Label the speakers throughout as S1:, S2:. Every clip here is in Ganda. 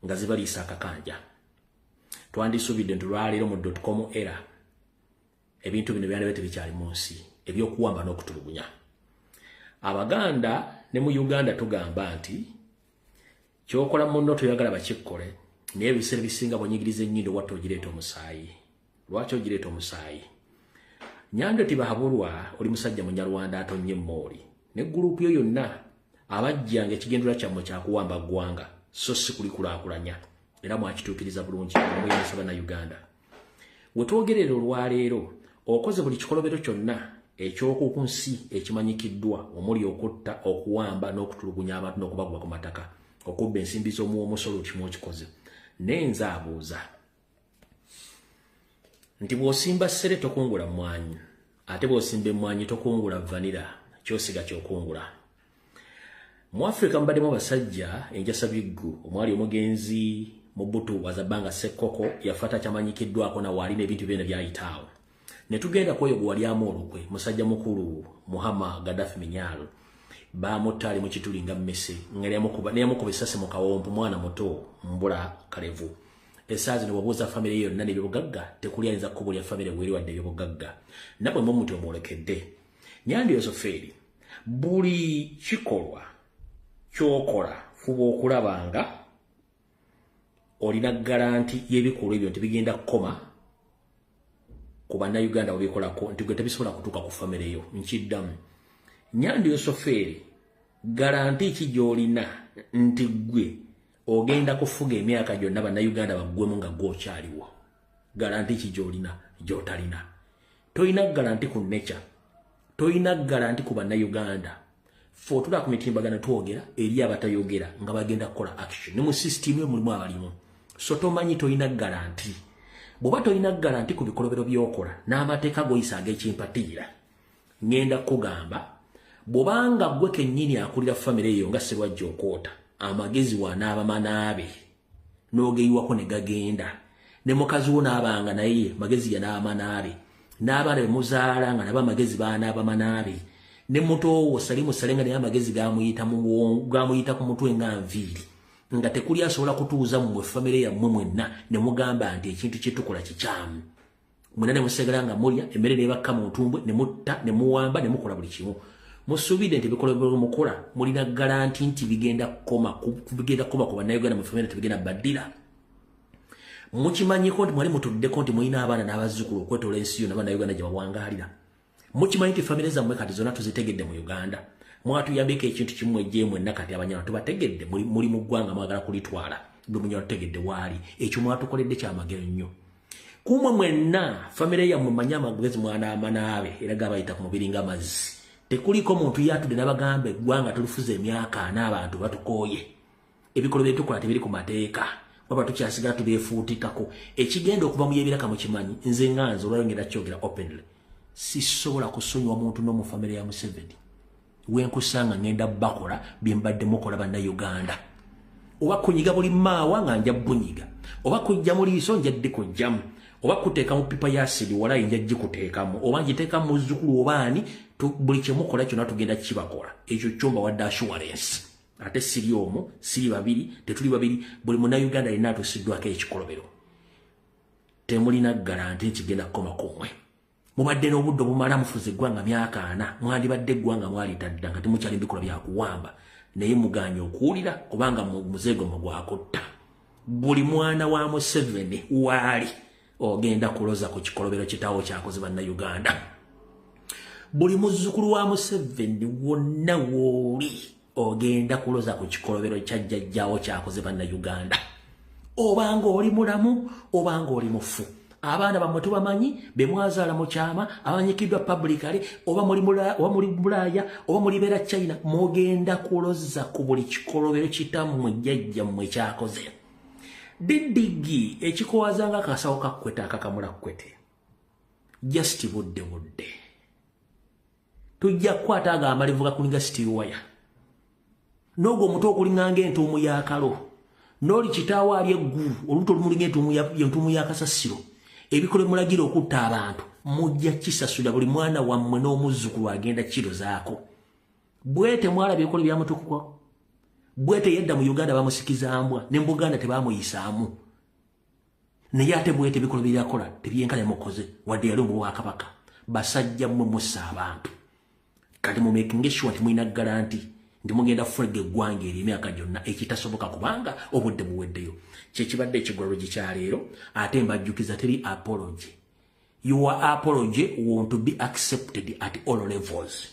S1: nga zibaliisa akakanja. Twandisuubidde nti lwaleero mu .com era ebintu bino byandibadde bikyali mu nsi ebyokuwamba n'okutulugunya. Abaganda ne mu Uganda tugamba nti kyokola munno toyagala bakikkole, naye ebiseera bisinga bwonyigiriza ennyindo watta ogireeta omusaayi. Lwaki ogireeta omusaayi? Nyando tibahabulwa oli musajja munyarwanda atonye mooli ne gurupu yo yonna abajjanga ekigendera kyammwe kyakuwamba ggwanga so si kulikulaakulanya era mwakituukiriza bulungi muyinza bana Uganda. Wetwogerera olwaleero okoze buli kikolobero kyonna ekyoku nsi ekimanyikiddwa omuli okutta, okuwamba n'okutulugunya abantu n'okubaguba ku mataka, okubba ensimbi z'omuwomusolo kimu okikoze. Nenze abuuza nti bw'osimba ssere tokungula mmwanyi, ate bw'osimba emmwanyi tokungula vanira, kyosiga kyokungula. Mu Afrika mbaddemu abasajja enjasa biggu, omwali omugenzi Mobutu Wazabanga Sekoko yafata kyamanyikiddwako na wali n'ebintu byonna byayitaawo. Ne tugenda kwoyo gwe walyamu olukwe, musajja mukulu Muhammad Gaddafi Minyalo bamutali mu kitulinga mmese neyamukuba essasi mu kawompo, mwana muto mbula kalevu. Esaazi niwabuuza famire yonna n'ebyobugagga tekuli ayinza kkubulya famire weri wadde ebyobugagga. Nabwe mumuntu omwolekedde. Nyandi Yosoferi, buli kikolwa kyokola fuba okulabanga olina garanti y'ebikolwa ebyo nti bigenda kukoma ku bannayuganda webikolako nti gwe tebisobola kutuuka ku famire yo. Nkiddamu, Nyandi Yosoferi, garanti ki gy'olina nti gwe ogenda kufuga emyaka gyonna bannayuganda baggwemu nga gw'okyaliwo? Garanti ki gy'olina gy'otalina? Toyina garanti ku nature, toyina garanti ku bannayuganda. Ffe otula ku mitimbagano twogera eri abatayogera nga bagenda kukola action. Ne mu system yo mulimu abalimu. So tomanyi toyina garanti. Bw'oba toyina garanti ku bikolobero by'okola n'amateeka goyisa ag'ekimpatiira, ngenda kugamba bw'obanga gwe kennyini akulira famire eyo nga Sserwajja Okoota, amagezi wanaaba manaabe n'ogeyiwako ne gagenda, ne mukazi wo n'abanga naye magezi yanaaba manaabe, n'abaana be muzaala nga nabo amagezi baanaaba manaabe, ne muto wo Salimu Salenga naye amagezi gamuyita ku mutwe nga nviiri, nga tekuli asobola kutuuza mmwe famire yammwe mwenna ne mugamba nti ekintu kye tukola kikyamu. Mwenna ne musegala nga mulya emmere n'ebakka mu ntumbwe ne mutta ne muwamba ne mukola buli kimu. Musuubidde nti ebikolobero mukola mulina garanti nti bigenda kukoma ku bannayuganda mu famire tebigenda baddira. Mukimanyiko nti mwali mutuddeko nti mulina abaana n'abazzukulu okwetoola ensi yonna bannayuganda gye bawangaalira. Mukimanyi nti famire zammwe kati zonna tuzitegedde mu Uganda. Mwatuyambeko ekintu kimu ejje mwenna kati abanyala tubategedde muli mu ggwanga mwagala kulitwala. Bwe munyala tutegedde waali. Ekyo mwatukoledde kyamagero nnyo. Kumwe mwenna famire yammwe manya amagezi mwanaamanaabe era gabayita ku mubiri ng'amazzi. Tekuliko muntu yatudde n'abagamba eggwanga tulifuza emyaka n'abantu batukooye. Ebikolwa bye tukola tebiri ku mateeka. Waba tukyasigala tubeefuutikako. Ekigenda okuva mu yebiraka mu kimanyi, nze nganze olwayo ngenda kyogera openly. Sisobola kusonyiwa muntu n'omu famire ya Museveni. Wenkusanga ngenda bakola bye mbadde mukola bannayuganda. Oba kunyiga buli maawa nga nja bunyiga. Oba kujja mu liiso njadde kujjamu. Oba kuteeka mu pipa ya asidi wala nja gikuteekamu. Oba ngiteeka mu muzzukulu obaani buli kye mukola kyonna tugenda kibakola. Ekyo kyomba wadde assurance. Ate siri omu, siri babiri, tetuli babiri, buli munnayuganda alina atusiddwako ekikolobero. Temulina garanti kigenda kukoma kumwe. Mubadde n'obudde obumala mufuze eggwanga myaka 4, mwandibadde eggwanga mwalitadda nga temukyali bikolwa byakuwamba, naye muganye okuwulira kubanga muzeego mugwakutta. Buli mwana wa Museveni waali ogenda kuloza ku kikolobero kitaawo kyakoze bannayuganda. Buli muzzukulu wa Museveni wonna wooli ogenda kuloza ku kikolobero kya jjajjaawo kyakoze bannayuganda. Obanga oli mulamu obanga oli mufu. Abaana bammwe tubamanyi be mwazaala mu kyama abanyikiddwa publicly oba muri Bulaaya oba muri beera China, mugenda kuloza ku buli kikolobero kitammwe jjajjammwe kyakoze. Diddigi ekikowaza akasawo kakwete akakamula kwete. Just budde. Tujja kukwata agamba livuga kulinga steel wire. N'ogwo omuto okulinganga entuumu ya kalo. N'oli kitaawo ali eggulu olubuto lumulinga entuumu ya kasasiro. Ebikole mulagira okutta abantu mujja kisasula buli mwana wammwe n'omuzzukulu agenda kirozaako. Bwete mwalabye ebikole bya mutukuko. Bwete yedda mu Uganda bamusikiza mbwa ne Buganda tebamuyisaamu. Naye ate Bwete bikolo byakola tebyenkanya mukoze wadde yali mu Bwakabaka. Basajja mmwe mussa abantu. Kati mu making sure nti mulina garanti ndi mugenda furege eggwanga eri emyaka gyonna ekitasoboka kubanga obudde buweddeyo. Kyekibadde ekigololo kya leero ate mbajjukiza teri apology. Your apology want to be accepted at all levels.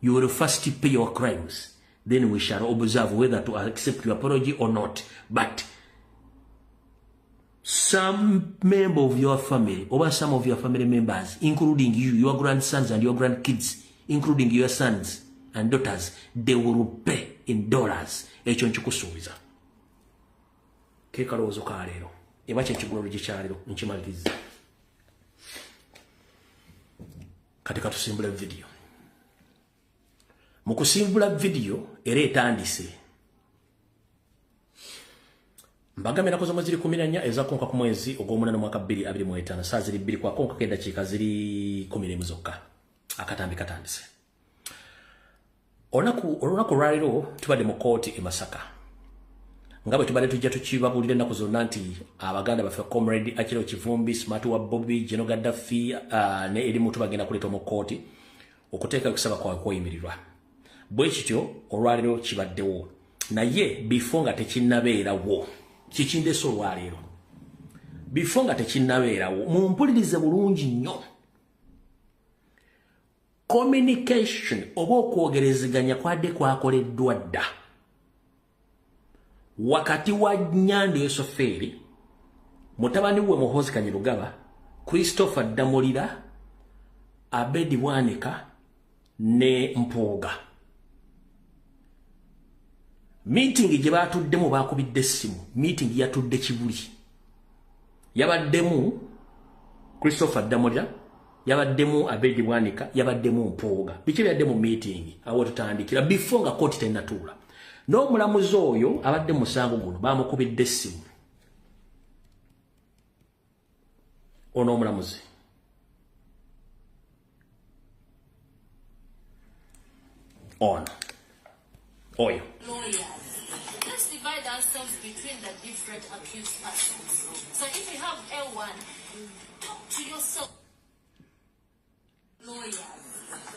S1: You will first pay your crimes. Then we shall observe whether to accept your apology or not. But some member of your family, or some of your family members, including you, your grandsons and your grandkids, including your sons and daughters, they will pay in dollars. Ekyo nkikusuubiza. Kekalowoozo ka leero. Eba kyekigulolo kya leero nkimaliriza. Katika tusimbula video. Mukusimbula video era etandise. Mbagamira ko zomwe ziri 14 ezakonka ku mwezi ogw'omunana mwaka 2025 saa ziri 2 kwa konka kenda kika ziri 10 zokka. Akatambi katandise. Olunaku lwaliro tubadde mu kooti e Masaka. Ngabo tubadde tujja tukibabulira ennaku zonna nti Abaganda baffe Comrade Akiro Kivumbi, Smart wa Bobby, General Gaddafi ne erimu tubagenda kuleeta mu kooti okuteeka okusaba kwa kweyimirirwa. Bwe kityo olwaliro kibaddewo. Naye before nga tekinnabeerawo kikindeso olwaliro. Before nga tekinnabeerawo mumpulirize bulungi nnyo. Communication oba okwogerezeganya kwadde kwakoleddwa dda wakati wa Nyando Yosoferi, mutabani we Muhoozi Kanyarugaba, Christopher Damulira, Abedi Bwanika ne Mpuuga. Meeting gye batuddemu bakubidde essimu. Meeting yatudde Kibuli. Yabaddemu Christopher Damulira, yabaddemu Abedi Bwanika, yabaddemu Mpuuga. Biki byadde mu meeting awo tutandikira before nga kooti tennatuula. N'omulamuzi oyo abadde musango guno bamukubidde essimu. Ono omulamuzi. Ono. Oyo.
S2: Let's divide ourselves between the different accused persons. So if you have L1, talk to yourself. Lawyers.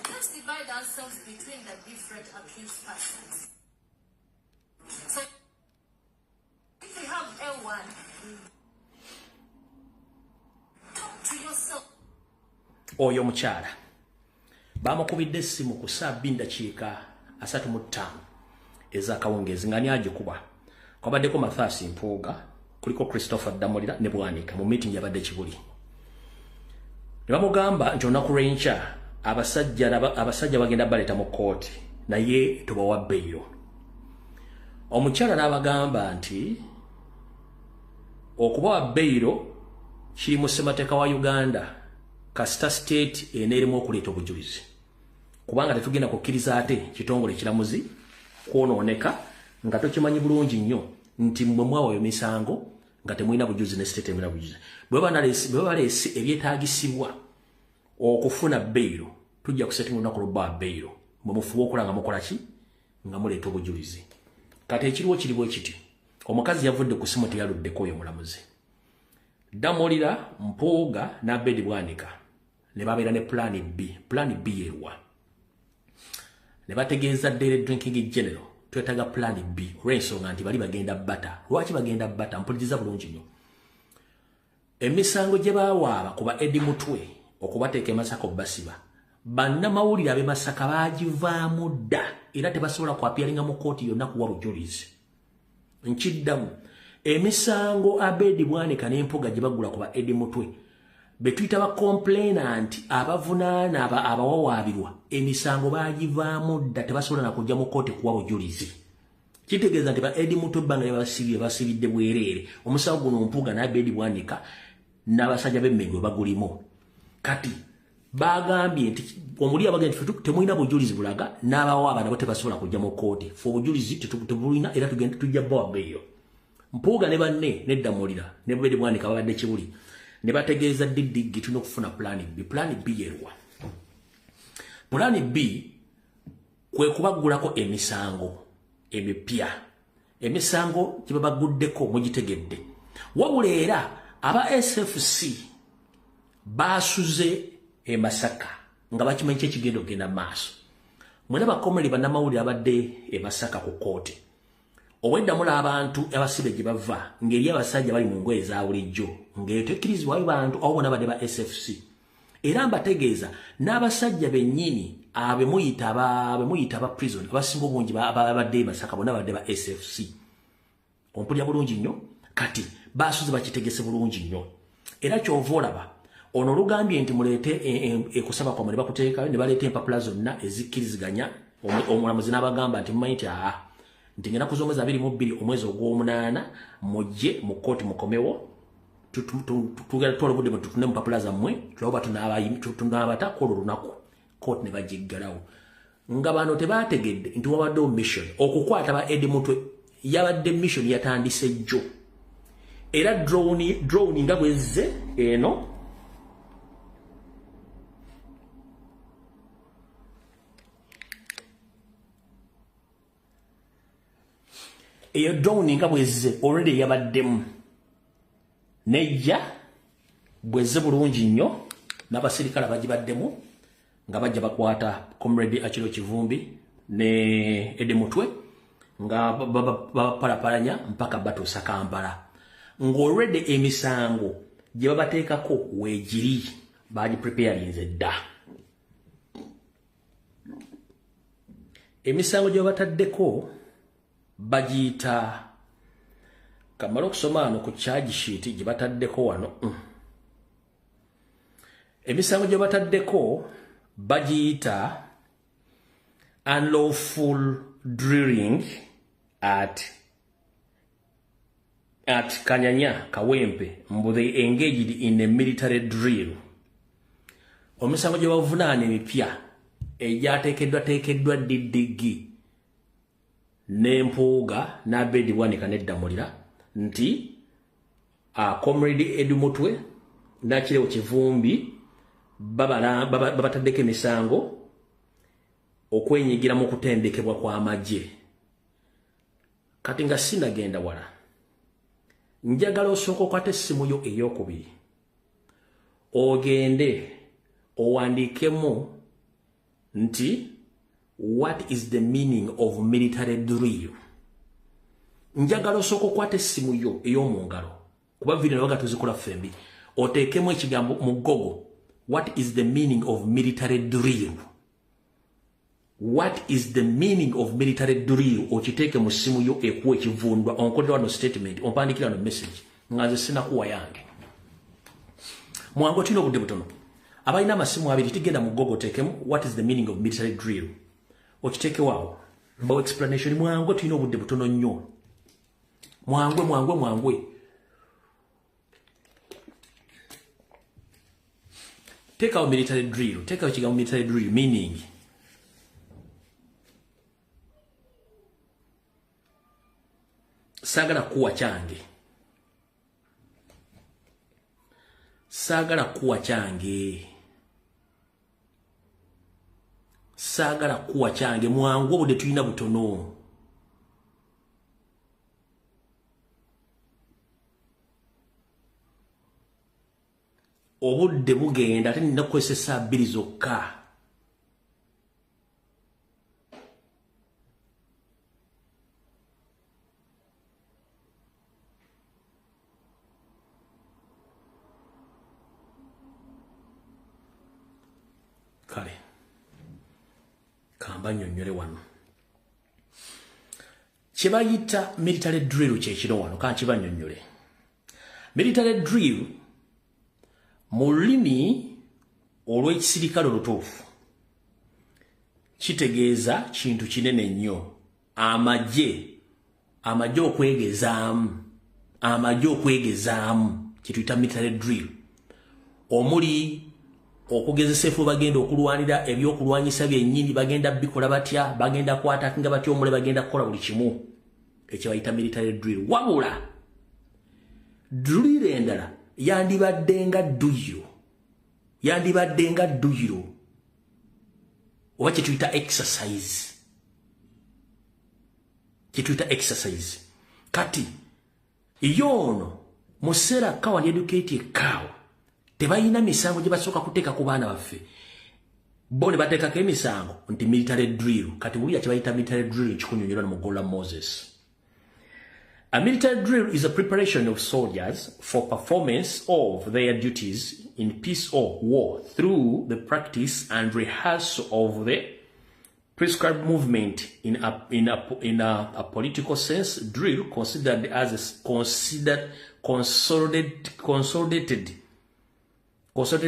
S2: Let's divide ourselves between the different accused persons. So if you have L1, talk to yourself.
S1: Oyo mukyala bamukubidde essimu ku saa 2:35 ez'akawungeezi nga nyagikuba. Kwabaddeko Mathias Mpuuga, kuliko Christopher Damulira ne Bwanika mu meeting yabadde Kibuli. Ne bamugamba nti olunaku lw'enkya abasajja bagenda baleeta mu kooti naye tubawa bbeeyo. Omukyala n'abagamba nti okubawa bbeeyo kiri mu ssemateeka wa Uganda kasita state eneerimu okuleeta obujulizi. Kubanga tetugenda kukkiriza ate kitongole kiramuzi kwonooneka nga tokimanyi bulungi nnyo nti mmwe mwawayo misango nga temulina bujulizi ne state emira bujulizi. Bwe baleese ebyetaagisibwa okufuna bbeeyo tujja kusetinga olunaku lw'obbawa bbeeyo mwe mufuba okola nga mukola ki nga muleeta obujulizi. Kati ekiriwo kiri bwe kiti. Omukazi yavudde ku ssimu teyaluddeko oyo mulamuzi. Damulira, Mpuuga n'Abedi Bwanika ne babeera ne plan B. Plan B yeewa. Ne bategeeza Daily Drinking General twetaaga plan B olw'ensonga nti bali bagenda bata. Lwaki bagenda bata? Mpuliriza bulungi nnyo. Emisango gye baawaaba kuba Eddie Mutwe okubateeka e Masaka obbasiba. Bannamawulire ab'e Masaka baagivaamu dda era tebasobola kwapiyalinga mu kooti yonna kuwa bujulizi. Nkiddamu emisango Abedi Bwanika n'Empuuga gye bagula kuba Eddie Mutwe betuyita ba complainant abavunaana abawawaabirwa emisango baagivaamu dda tebasobola na kujja mu kooti kuwa bujulizi. Kitegeeza nti ba Eddie Mutwe banga basibidde bwereere. Omusango guno Mpuuga n'Abedi Bwanika n'abasajja b'Emmego bagulimu. Kati bagambye nti omuli abagenda temulina bujulizi bulaga n'abawaaba nabo tebasobola kujja mu kooti. Fe obujulizi tebulina era tujja bbawa bbeeyo. Mpuuga ne banne ne Damulira ne Abedi Bwanika babadde Kibuli ne bategeeza Diddi tulina okufuna plan B. Plan B yeewa. Plan B kwe kubagulako emisango emipya emisango gye babaguddeko mugitegedde wabula era aba SFC basuze e Masaka nga bakimanyi ekigenda okugenda maaso mwena bakomere bannamawulire abadde e Masaka ku kooti obwedda mula abantu abasibe gye bava ngeri abasajja bali mu ngoye za bulijjo ng'eyo tekkirizibwayo bantu obona badde ba SFC era mbategeeza n'abasajja bennyini abe muyita aba prison abasinga obungi abadde e Masaka bonna badde ba SFC ompulira bulungi nnyo kati basuze bakitegese bulungi nnyo era kyova olaba ono lugambye nti muleete ekusaba kwa mali bakuteekayo ne baleeta empapula zonna ezikkiriziganya omulamuzi n'abagamba nti mumanyi nti nti ngenda kuzomeza 22 omwezi ogw'omunaana mujje mu kooti mukomewo tugenda tutola obudde tutune mu papula zammwe tulaba tunaabata kola olunaku kooti ne bagiggalawo nga bano tebaategedde nti wabaddewo mission okukwata ba Eddie Mutwe yabadde mission yatandise jjo era drone nga bwezze eno eyo drone nga bwezze already yabaddemu nejja bwezze bulungi nnyo n'abasirikale bagibaddemu nga bajja bakwata Comrade Akiro Kivumbi ne Eddie Mutwe nga bapalapalanya mpaka batuusa Kampala ng'already emisango gye babateekako weegiri bagipreparinze dda emisango gye bataddeko bagiyita kamala okusoma wano ku charge sheet gye bataddeko wano emisango gye bataddeko bagiyita unlawful drilling at Kanyanya Kawempe mbu they engaged in a military drill omisango gye bavunaana emipya egyateekeddwa diddigi n'empuuga n'abedi bwanika n'eddamulira nti Comrade Eddie Mutwe n'Akiro Kivumbi babataddeko emisango okwenyigira mu kutendekebwa kw'amagye kati nga sinagenda wala njagala osooka okwata essimu yo ey'okubiri ogende owandiikemu nti what is the meaning of military drill njagala osooka okwata essimu yo ey'omu ngalo kuba video nabaga tuzikola fembi oteekemu ekigambo mu Google what is the meaning of military drill what is the meaning of military drill okiteeke mu ssimu yo ekuwa ekivundwa onkodera wano statement ompandikira no message nga nze sinakuwa yange mwangu tulina obudde butono abalina amasimu abiri tigenda mu Google oteekemu what is the meaning of military drill okiteekewaawo mbawo explanation mwangu tulina obudde butono nnyo mwangwe take out military drill take out ekigambo military drill meaning sagala kuwa kyange sagala kuwa kyange mwangu obudde tulina butono obudde bugenda ate nina kukozesa 2 zokka kale kamba nnyonnyole wano kyebayita military drill kyekiro wano kankiba nnyonnyole military drill mu lulimi olw'ekisirikale olutuufu kitegeeza kintu kinene nnyo amagye okwegezaamu kituyita military drill omuli okugezesa efu bagenda okulwanira ebyokulwanyisa byennyini bagenda bikola batya bagenda kwatakinga batya omule bagenda kukola buli kimu ekyo bayita military drill wabula drill endala yandibadde nga dduyiro oba kye tuyita exercise kituita exercise kati yono musera kawa educate kawa tebayina misango gye basoka kuteeka ku baana baffe bone bateeka ke misango nti military drill kati buli akibayita military drill kikunyonyolwa mu Gola Moses. A military drill is a preparation of soldiers for performance of their duties in peace or war through the practice and rehearsal of the prescribed movement. In a political sense, drill considered as consolidated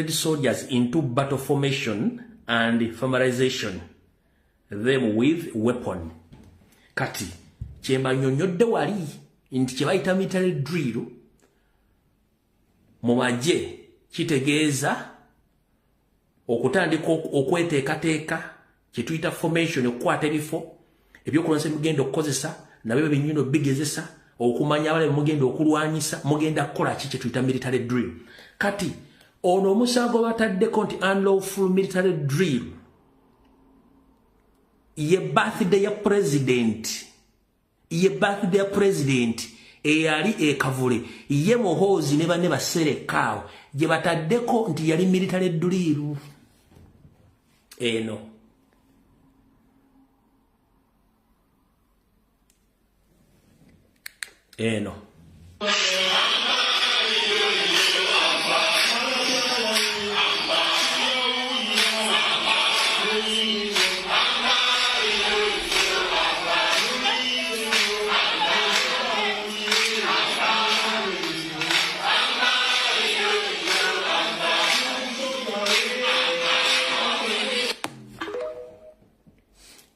S1: soldiers into battle formation and familiarization them with weapon. Kati chemba nyonyodde wali inti chebaita military drill mu magye kitegeeza okutandika okweteekateeka kituyita formation okukwata ebifo ebyokulonsa mugenda okukozesa nabyo binyuno bigezesa okumanya abale mugenda okulwanyisa mugenda kukola ki kituyita military drill. Kati ono omusango bataddeko nti unlawful military drill ye birthday ya president eyali ekavule ye Muhoozi ne banne baserekawo gye bataddeko nti yali military drill eno.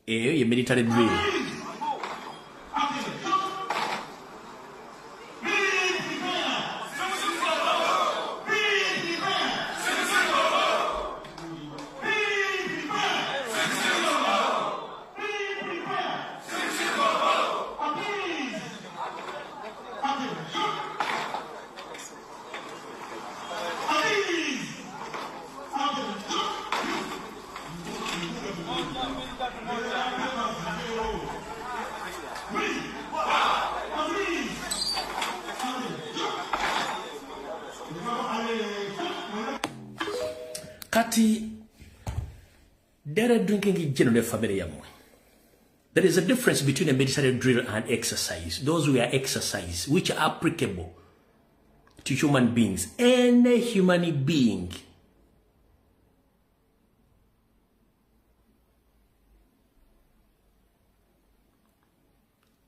S1: Eyo ye military drill. Kati dere drinking in general family yamwe. There is a difference between a military drill and exercise. Those were exercise which are applicable to human beings. Any human being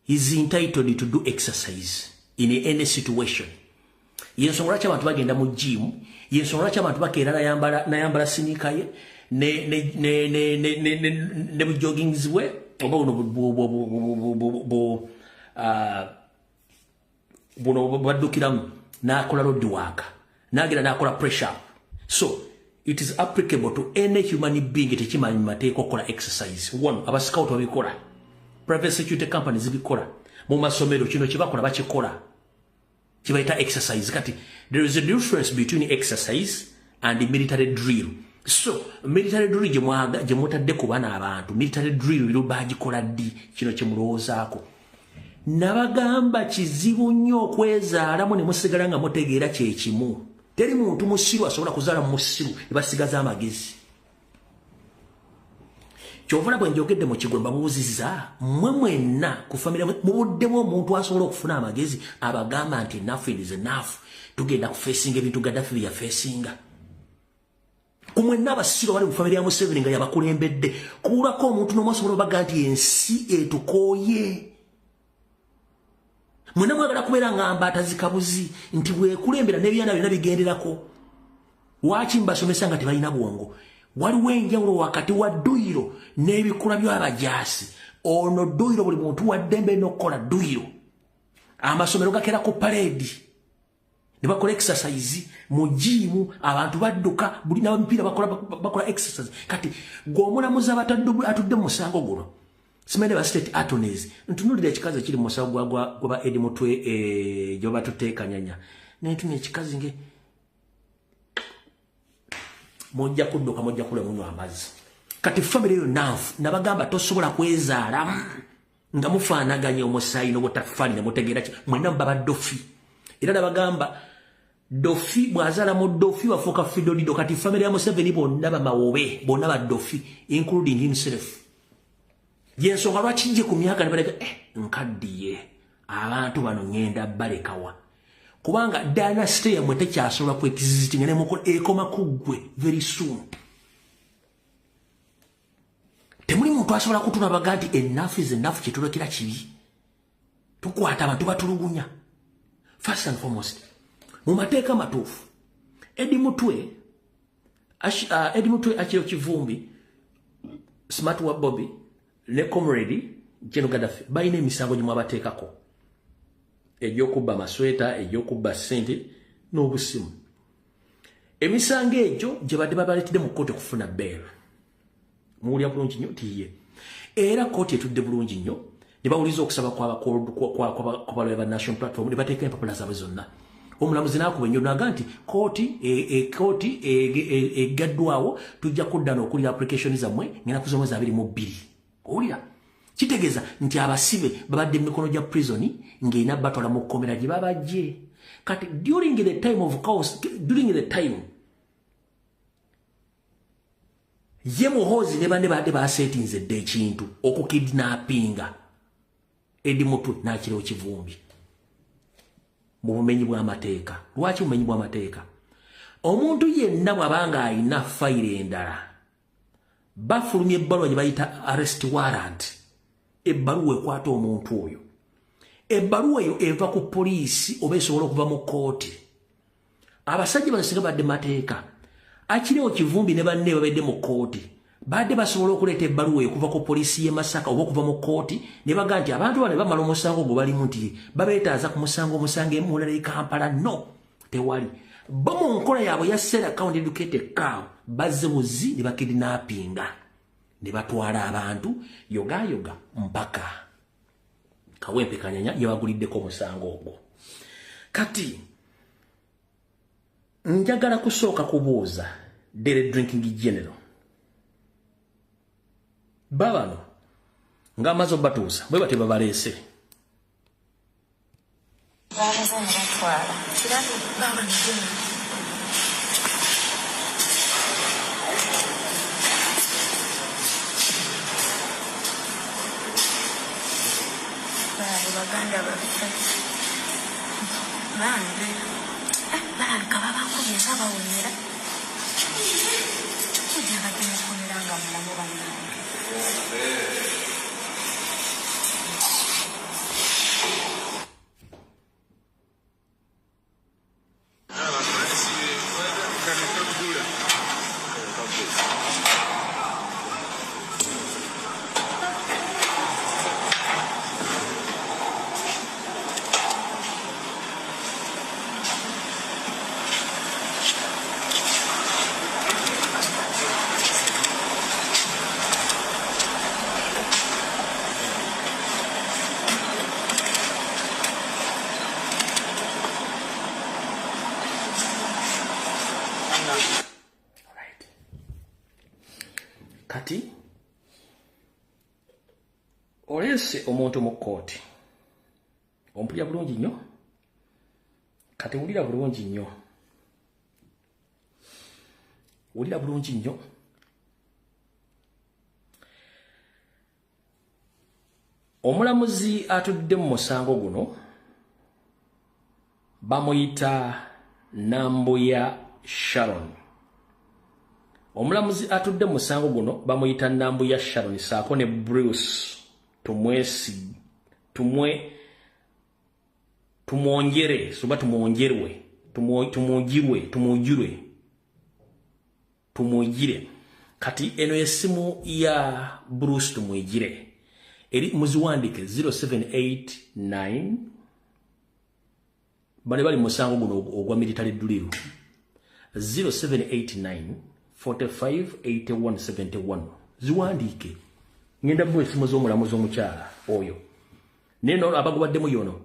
S1: is entitled to do exercise in any situation. Yensongola ky'abantu bagenda mu gym, yensongola ky'abantu bakeera nayambala sinika ye ne bu joggings we oba buno baddukiramu n'akola road work n'agenda n'akola press up. So it is applicable to any human being tekimanyi mateeka okukola exercise. One, abascout babikola, private security companies bikola, mu masomero kino kibakola bakikola kibaita exercise. Kati there is a difference between exercise and military drill. So military drill gye mutadde ku bana abantu, military drill biro bagikola ddi kino kyemulowoozaako. Nabagamba kizibu nnyo okwezaalamu ne musigala nga mutegeera kyekimu. Teri muntu musiru asobola kuzaala musiru ne basigaza amagezi. Kyovula bwe njogedde mu Kigulu babuuzizza mmwe mwenna ku famire mubuddemu omuntu asobola okufuna amagezi abagamba nti enough is enough, tugenda kufeesinga ebintu Gaddafi bye yafeesinga. Ku mwenna abasiru abali mu famire ya Museveni nga yabakulembedde kuulako omuntu n'omu asobola obaga nti ensi etukooye. Mwenna mwagala kubeera nga mbaata zikabuzi nti bwekulembera n'ebyana byonna bigenderako. Lwaki mbasomesa nga tebalina bwongo? Waliwo enjawulo wakati wa dduyiro n'ebikula by'abajaasi. Ono dduyiro buli muntu wa ddembe n'okukola dduyiro. Amasomero gakeera ku parade ne bakola exercise mu jimu, abantu badduka buli n'abamupiira bakola exercise. Kati gw'omulamuzi atudde mu musango guno Simene ba state attorneys ntunulira ekikazi ekiri mu musango gwa Edi Mutwe gye batuteekanyanya n'entunula ekikazi nge mojja kudduka mojja kule munywa amazzi. Kati family yo nafu nabagamba tosobola kwezaalamu nga mufaanaganya omusaayi n'obutafaani ne mutegeera mwenna baba dofi era nabagamba dofi bw'azaala mu dofi bafuuka fidolido kati famire ya Museveni bonna bamawobe bonna ba dofi including himself yensonga lwaki gye ku myaka ne balega nkaddiye abantu bano ngenda balekawa kubanga dynasty yamwe tekyasobola kwekizizitinga ne mukola ekoma kuggwe very soon temuli muntu asobola kutunabaga nti enough is enough kyetulekera kibi tukwata abantu batulugunya first and foremost mu mateeka matuufu Eddie Mutwe akiro Kivumbi Smart wa Bobby ne comrade Jeno Gaddafi bayina emisango gye mwabateekako egy'okubba masweta egy'okubba ssente n'obusimu emisango egyo gye badde babaleetedde mu kkooti okufuna bail muwulira bulungi nnyo tiye era kkooti etudde bulungi nnyo ne bawuliza okusaba kw'abalwe ba National Platform ne bateeka empapula zaabwe zonna omulamuzi n'akuba ennyo naga nti kkooti egaddwawo tujja kudda n'okulira application zammwe ngenda kuzomweza 22 owulira kitegeeza nti abasibe babadde mu mikono gya prison ng'erina batwala mu kkomera gye babajje kati during the time of chaos during the time ye Muhoozi ne banne badde basetinze dde ekintu okukidnappinga Eddie Mutwe n'akirawo Kivumbi mu bumenyi bw'amateeka lwaki bumenyi bw'amateeka omuntu yenna bw'abanga alina fayiro endala bafulumya ebbaluwa gye bayita arrest warrant ebbaluwa ekwata omuntu oyo ebbaluwa eyo eva ku poliisi oba esobola okuva mu kkooti abasajja basinga badde mateeka akiriwo Kivumbi ne banne babadde mu kkooti badde basobola okuleeta ebbaluwa okuva ku poliisi y'e Masaka oba okuva mu kkooti ne baga nti abantu bano bamala omusango gwe balimu nti babeetaaza ku musango emulala e Kampala no tewali bo mu nkola yaabwe ya sell account educated cow bazze buzi ne bakidnappinga ne batwala abantu yogayoga mpaka Kawempe Kanyanya yebaguliddeko omusango ogwo kati njagala kusooka kubuuza Dere Drinking General babano nga amaze obatuusa bwe bate babaleese kati olese omuntu mu kkooti ompulira bulungi nnyo kati wulira bulungi nnyo wulira bulungi nnyo omulamuzi atudde mu musango guno bamuyita Nambuya Sharon omulamuzi atudde mu musango guno bamuyita Nambuya Sharon saako ne Bruce tumwonjere suba tumwonjerwe tumujire kati eno esimu ya Bruce tumwijire eri muziwandike 0789 bali musango guno ogwa military duliru 0789 45 81 71 ziwandike ngenda bwe esimu z'omulamuzi omukyala oyo neno abagobaddemu yono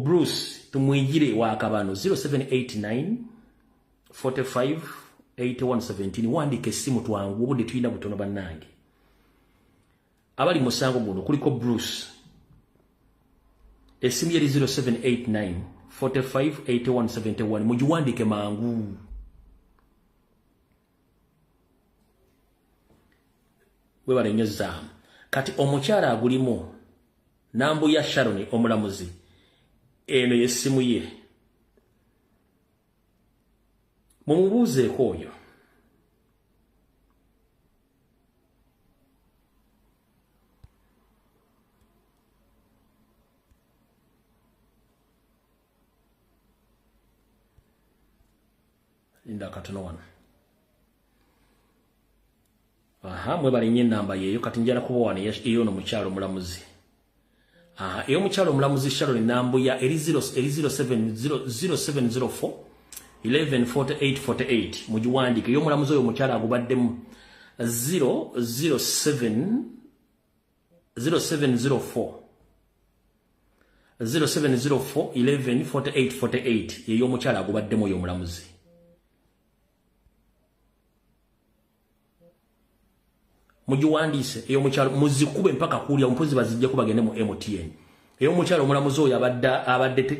S1: Bruce tumwijire wa kabano 0789 45 81 17 wandike esimu twangu obudde tuyina butono bannange abali musango guno kuliko Bruce esimu yeri 0789 45 8171 mujiwandike mangu webale nnyo zaamu kati omukyala agulimu nambu ya Sharon omulamuzi eno yessimu ye mumubuuzeeko oyo linda katono wano mwebale nnyo enamba yeeyo kati njala kuba wano eyo no mukyalo omulamuzi eyo mukyalo omulamuzi Sharon Nambuya eri 0704 114848 mujiwandike eyo omulamuzi oyo mukyalo agubaddemu 0704 114848 eyo omukyalo agubaddemu oyo omulamuzi mujiwandise eyo mukyalo muzikube mpaka kulya mpozi bazijja kubagende mu MTN eyo mukyalo omulamuzi oyo abadde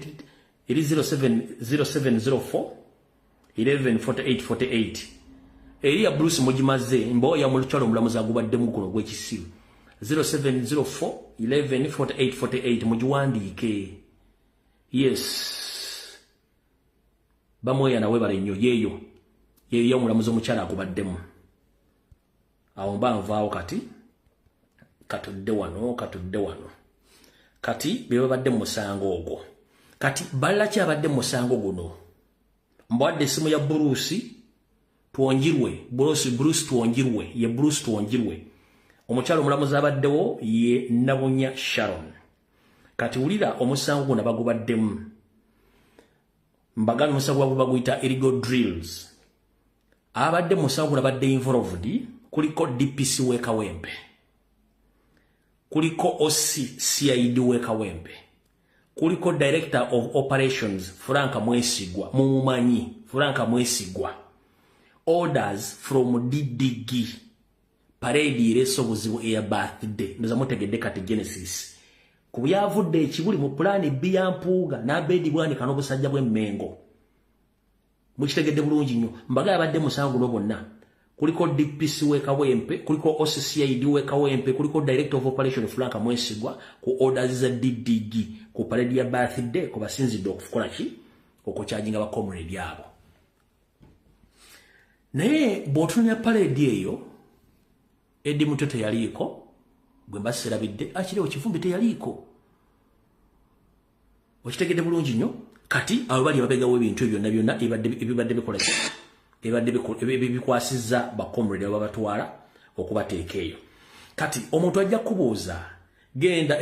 S1: eri 0704 114848 eri ya Bruce mujimaze mbo ya mukyalo omulamuzi agubadde mu guno gw'ekisiru 0704 114848 mujiwandike yes bamweya nawe bale nnyo yeeyo yeeyo omulamuzi omukyalo agubaddemu awo banvaawo kati katudde wano kati beba badde musango ogwo kati balla ki abadde musango guno mbwadde esimu ya Bruce tuonjirwe Bruce tuonjirwe ye Bruce tuonjirwe omukyalo omulamuzi abaddewo ye Nabunya Sharon kati ulira omusango guno bagubaddemu mbagano musango baguyita illegal drills abadde musango guno abadde involved kuliko DPC wekawempe kuliko OC CID wekawempe kuliko Director of Operations Franka Mwesigwa mumumanyi Franka Mwesigwa orders from DDG parade ireso buzibu eya birthday ndoza mutegedde kati Genesis kubuyavudde ekibuli mu plan B ya Mpuuga na bedi bwani kano busajja bwe Mengo mukitegedde bulungi nnyo mbaga abadde musango no bonna kuliko DPC wekawempe kuliko OCCID wekawempe kuliko Director of Operation Franka Mwesigwa ku orders za DDG ku parade ya birthday ko basinzidde okukola ki okucharginga ba comrade yabo naye botunya parade eyo Edi Mutoto yaliko gwe baserabidde akire okifumbi te yaliko okitegedde bulungi nnyo kati abo bali babega webintu byonna byonna ebibadde bikola ki ebibadde bikwasizza ba comrade ababatwala okubateeka eyo kati omuntu ajja kubuuza genda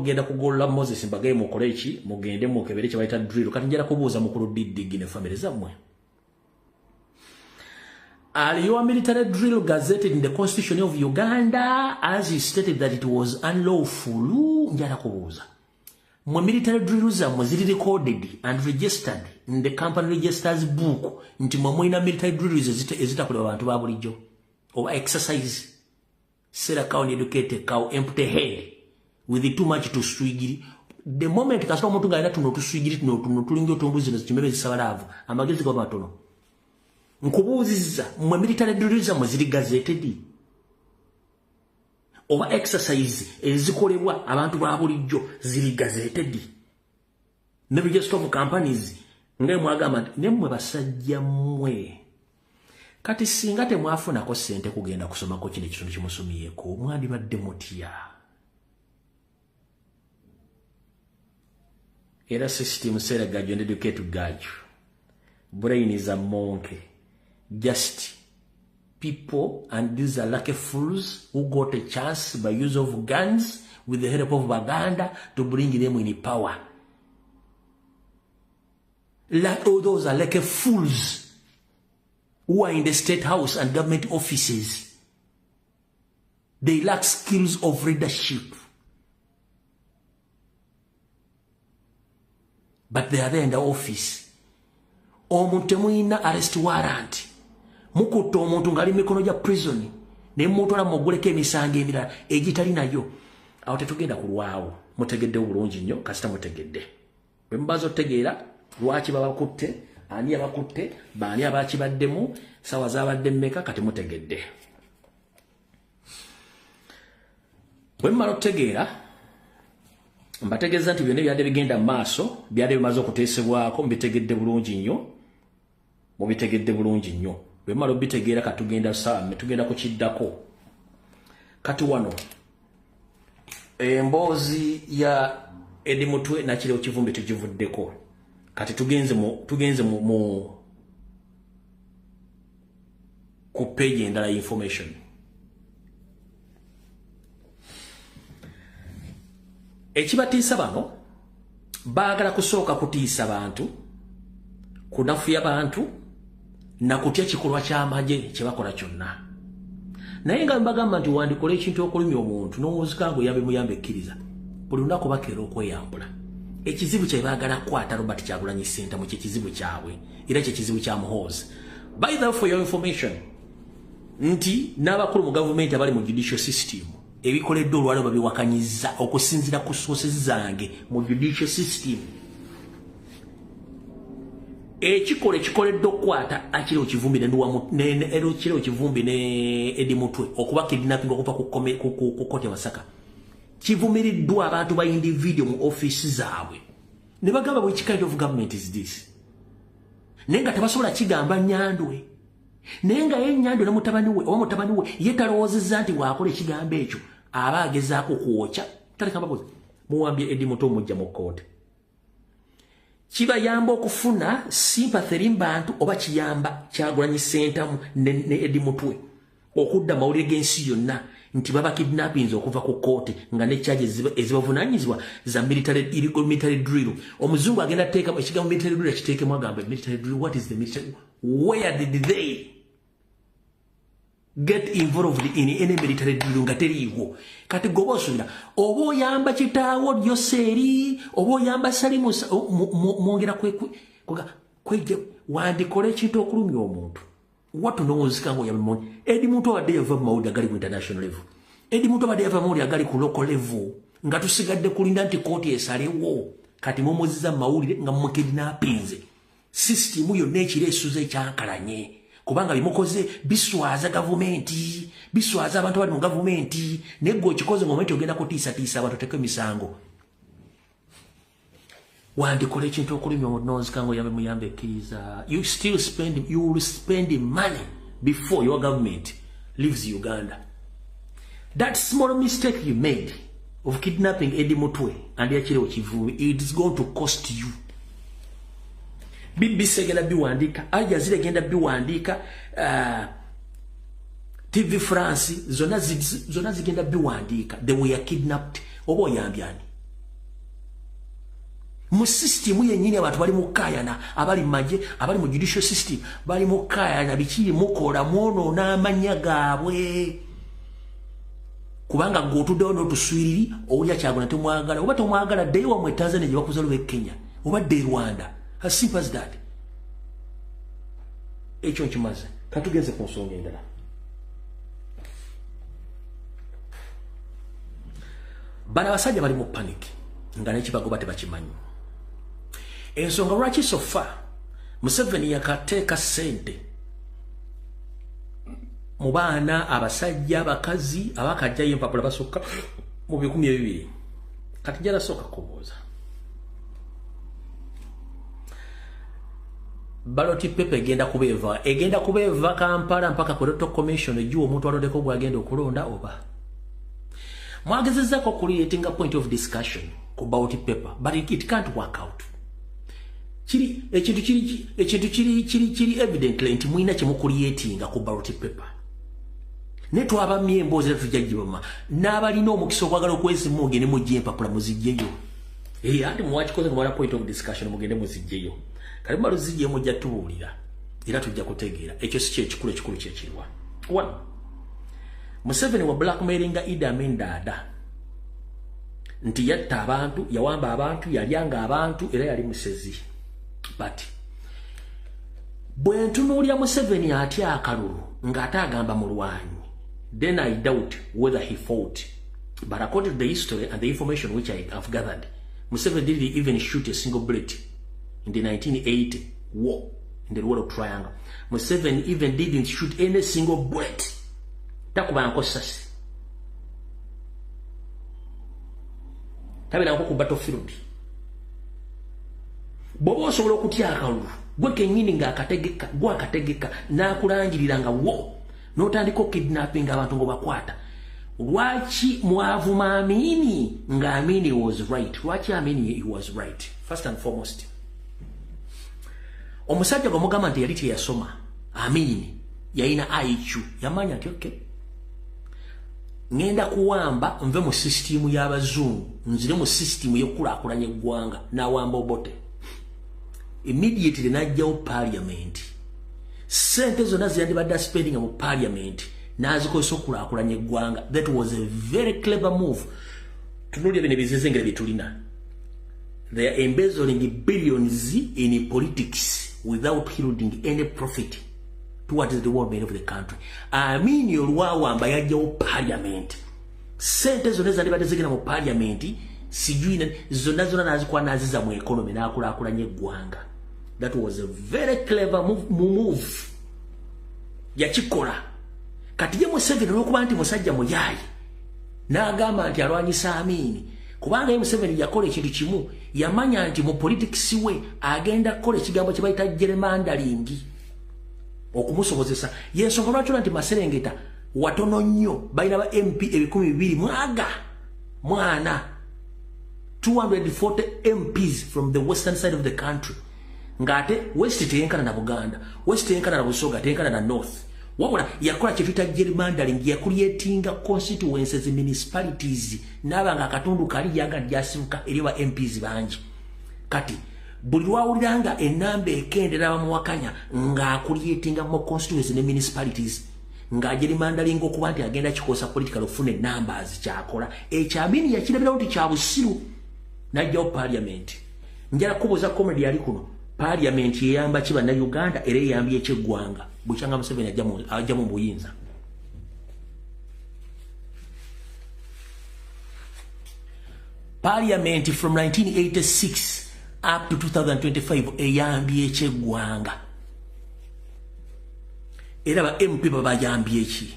S1: genda kugolola Moses mbagaye mukole eki mugende mukebere kye bayita drill kati njala kubuuza mukulu Didigi ne family zammwe are your military drill gazetted in the Constitution of Uganda as you stated that it was unlawful njala kubuuza mwe military drills zammwe ziri recorded and registered in the company registers book nti mwe mwina military drills ezitakolebwa abantu ba bulijjo oba exercise sera cow educated cow empty head with too much to swigiri the moment kasita omuntu ng'alina tuno tuswigiri tuno tulinga otumbuzi nezikimebe zisabalavu amagezi go matono nkubuuzizza mwe military drills zammwe ziri gazetted oba exercise ezikolebwa abantu ba bulijjo ziri gazetted ne register of companies nge mwagamba nemmwe basajja mmwe kati singa temwafunako ssente kugenda kusomako kino ekitundu kimusomyeko mwandibadde mutya era system sera gaju and educate gaju brain is a monkey just people and these are lucky fools who got a chance by use of guns with the help of Baganda to bring them in power. Like all those are lucky fools who are in the state house and government offices. They lack skills of leadership. But they are there in the office. Omuntu muina arrest warrant. Mukuto omuntu ngali mikono ja prison ne mutwala muguleko emisango emirala egitali nayo awo tetugenda kulwawo mutegedde bulungi nnyo kasita mutegedde bwe mubaza otegeera lwaki babakutte ani abakutte baani abakibaddemu sawa zabadde mmeka kati mutegedde bwe mmala otegeera mbategeeza nti byonna byadde bigenda mu maaso byadde bimaze okuteesebwako mbitegedde bulungi nnyo mubitegedde bulungi nnyo bwe mmala obitegeera katugenda saame tugenda kukiddako kati wano emboozi ya Eddie Mutwe nakire okivumbi tugivuddeko kati tugenze mu ku page endala information ekibatiisa bano baagala kusooka kutiisa bantu kunafuya bantu na kutya kikolwa ky'amagye kyebakola kyonna naye nga mbagamba nti wandikola ekintu okulumya omuntu n'omuzikango yambe muyambe ekkiriza buli lunaku bakeera okweyambula ekizibu kye baagala kukwata Robert Kyagulanyi Ssentamu kye kizibu kyabwe era kye kizibu kya Muhoozi. By the way, for your information nti n'abakulu mu gavumenti abali mu judicial system ebikoledde olwaliro babiwakanyiza okusinzira ku sources zange mu judicial system ekikole kikoledde okukwata akiri okivumbi n'ekiri okivumbi ne Eddie Mutwe okuba kidnapping okuva ku kote Masaka kivumiriddwa abantu ba individual mu office zaabwe ne bagamba which kind of government is this nenga tebasobola kigamba Nyandwe nenga ye Nyandwe na mutabani we yetalowoozezza nti waakola ekigambo ekyo aba agezaako kuwokya taleka mbabuzi muwambye Eddie Mutwe omujja mu kote kibayamba okufuna sympathy mbantu oba kiyamba Kyagulanyi Ssentamu ne Eddie Mutwe okudda mawulire g'ensi yonna nti baba kidnappings okuva ku kote nga ne charges ezibavunanyizibwa za illegal military drill omuzungu agenda teeka ekigambo military drill akiteekemu agamba military drill. What is the military? Where did they get involved in any military drill nga teriiwo kati goba osubira oba oyamba kitaawo Lyoseri oba oyamba Salimu mwongera kweje wandikola ekintu okulumya omuntu watu n'omuzikango yabimoni Eddie Mutwe wadde yava mu mawulire agali ku international level Eddie Mutwe wadde yava mu mawulire agali ku local level nga tusigadde kulinda nti kooti esalewo kati mumuziza mawulire nga mukidnappinze system yonna ekireesuza ekyankalanye kubanga bimukoze biswaza gavumenti biswaza abantu bali mu gavumenti neggo kikoze mu momenti ogenda kutiisa abantu teke misango wandikola ekintu okulumya omunonzikango yambe muyambe ekkiriza you will spend money before your government leaves Uganda. That small mistake you made of kidnapping Eddie Mutwe and yakire okivumbi it is going to cost you. BBC egenda biwandika Al Jazeera egenda biwandika TV France zona zigenda biwandika they were kidnapped obo yambyani mu system yennyini abantu bali mukayana abali maje abali mu judicial system bali mukayana bikiri mukola mwono n'amanya gaabwe kubanga ng'otuddewo n'otuswiriri owulya Kyagulanyi temwagala oba tomwagala ddeyo wamwe Tanzania gye bakuza lwe Kenya oba dde Rwanda as simple as that. Ekyo nkimaze katugenze ku nsonga endala bano abasajja bali mu panic nga n'ekibagoba tebakimanyi ensonga lwaki sofa Museveni yakateeka ssente mu baana abasajja abakazi abakajjayo empapula basukka mu 200 kati jala soka kubuuza ballot paper egenda kubeeva Kampala mpaka ku Electoral Commission ejjuwa omuntu alondeko gwagenda okulonda oba mwagezezzaako creating a point of discussion ku ballot paper but it can't work out. Ekintu kiri evidently nti mwina kye mucreatinga ku ballot paper ne twabamye emboozi tujjajjibama n'abalina omukisa okwagala okwesimu mugende mujje empapula muzijjeyo ate muwakikoze kumala point of discussion mugende muzijjeyo kali malo zijje mujja tubuulira era tujja kutegeera ekyo si kyekikulu ekikulu kyekirwa. One, Museveni wa blackmailinga Idi Amin Dada nti yatta abantu yawamba abantu yalyanga abantu era yali musezi but bwe ntunuulira Museveni atya akalulu ng'ate agamba mulwanyi then I doubt whether he fought. But according to the history and the information which I have gathered, Museveni didn't even shoot a single bullet in the 1980 war in the War of Triangle. Museveni even didn't shoot any single bullet. Takubanako sasi. Tabila ku battlefield. Bobo osobola okutya akalulu. Gwe kenyini nga akategeka, gwa akategeka na kulangirira nga wo. Notandiko kidnapping abantu ngo bakwata. Lwaki mwavuma Amini nga Amini was right? Lwaki Amini he was right? First and foremost. Omusajja gomugamba nti yali teyasoma. Amini yaina IQ. Yamanya nti okay. Ngenda kuwamba nve mu system y'abazungu, nzire mu system y'okulakulanya eggwanga n'awamba Obote. Immediately najjawo parliament. Sente zonna ziyandibadde spending mu parliament n'azikozesa okulakulanya eggwanga. That was a very clever move. Tunulira bino bizezengere bitulina. They are embezzling billions in politics without yielding any profit towards the development of the country. Amini olwawamba yajjawo parliament. Sente zonna zandibadde zigenda mu parliament sijui zonna nazikuwa naziza mu economy n'akulakulanya eggwanga. That was a very clever move. Yakikola. Kati ye Museveni n'okuba nti musajja muyayi n'agamba nti alwanyisa Amini. Kubanga ye Museveni yakola ekintu kimu, yamanya nti mu politics we agenda kukola ekigambo kye bayita gerrymandering okumusobozesa. Yensonga lwaki nti Maserengeta watono nnyo balina ba MP 200 mwana 240 MPs from the western side of the country. Ngate west tenkana na Buganda, west tenkana na Busoga, tenkana na north. Wabula yakola kyetuyita gerrymandering, yakuliyetinga constituencies municipalities n'abanga akatundu kali yaga lyasibuka eri ba MPs bangi. Kati buli lwawuliranga enamba ekendera bamuwakanya ng'akuliyetinga mu constituencies ne municipalities nga gerrymandering okuba nti agenda kikosa political ofune numbers kyakola. Ekyamini yakirabirawo nti kya busiru n'ajjawo parliament. Njala kubuuza comedy yali kuno. Parliament yeyamba kiba na Uganda era yeyambye ekyeggwanga. Bukyanga Museveni ajja mu buyinza. Parliament from 1986 up to 2025 eyambye ekyeggwanga. Era ba MP babajambye eki?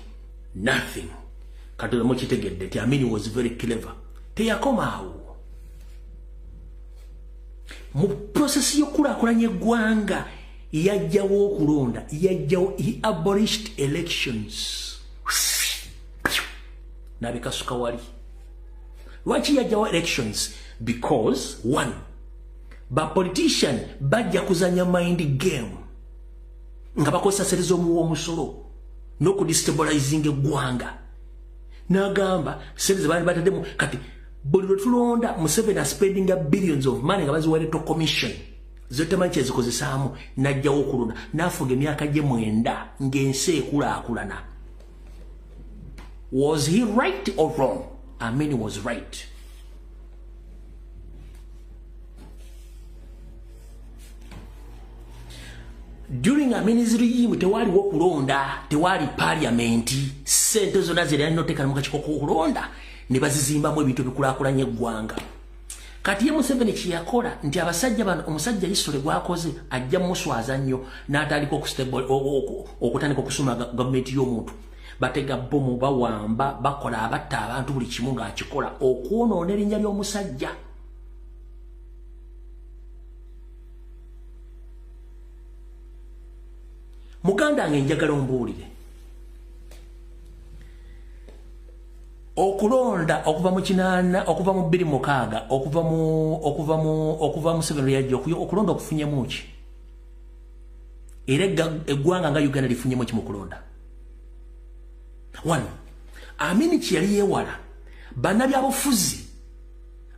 S1: Nothing. Katola mu kitegedde ti Amini was very clever. Teyakomaawo. Mu process y'okulakulanya eggwanga yajjawo okulonda, yajjawo, he abolished elections. Nabikasuka wali. Lwaki yajjawo elections? Because one, ba politician bajja kuzanya mind game nga bakozesa sente z'omusolo n'okudestabilizing eggwanga. N'agamba sente ze baali bataddemu kati buli lwe tulonda Museveni spending billions of money nga baziwa to commission zotemanyi kyezikozesaamu n'ajjawo okulonda n'afuga emyaka gye 9 ng'ensi ekulaakulana. Was he right or wrong? Amini was right. During Amini's regime tewaliwo okulonda, tewali parliament, sente zonna ziri notekana mu kakiko k'okulonda ne bazizimbamu ebintu bikulaakulanya eggwanga. Kati ye Museveni kye yakola nti abasajja bano omusajja history gwakoze ajja muswaza nnyo n'atandika okutandika okusoma gavumenti y'omuntu. Batega bomu bawamba bakola abatta abantu buli kimu ng'akikola okwonoona erinnya ly'omusajja. Muganda wange njagala ombuulire. Okulonda okuva mu 8 okuva mu 26 okuva mu 7 yajja okulonda okufunyemu ki? Era eggwanga nga Uganda lifunyemu ki mu kulonda? One, Amini kye yali yeewala bannabyabufuzi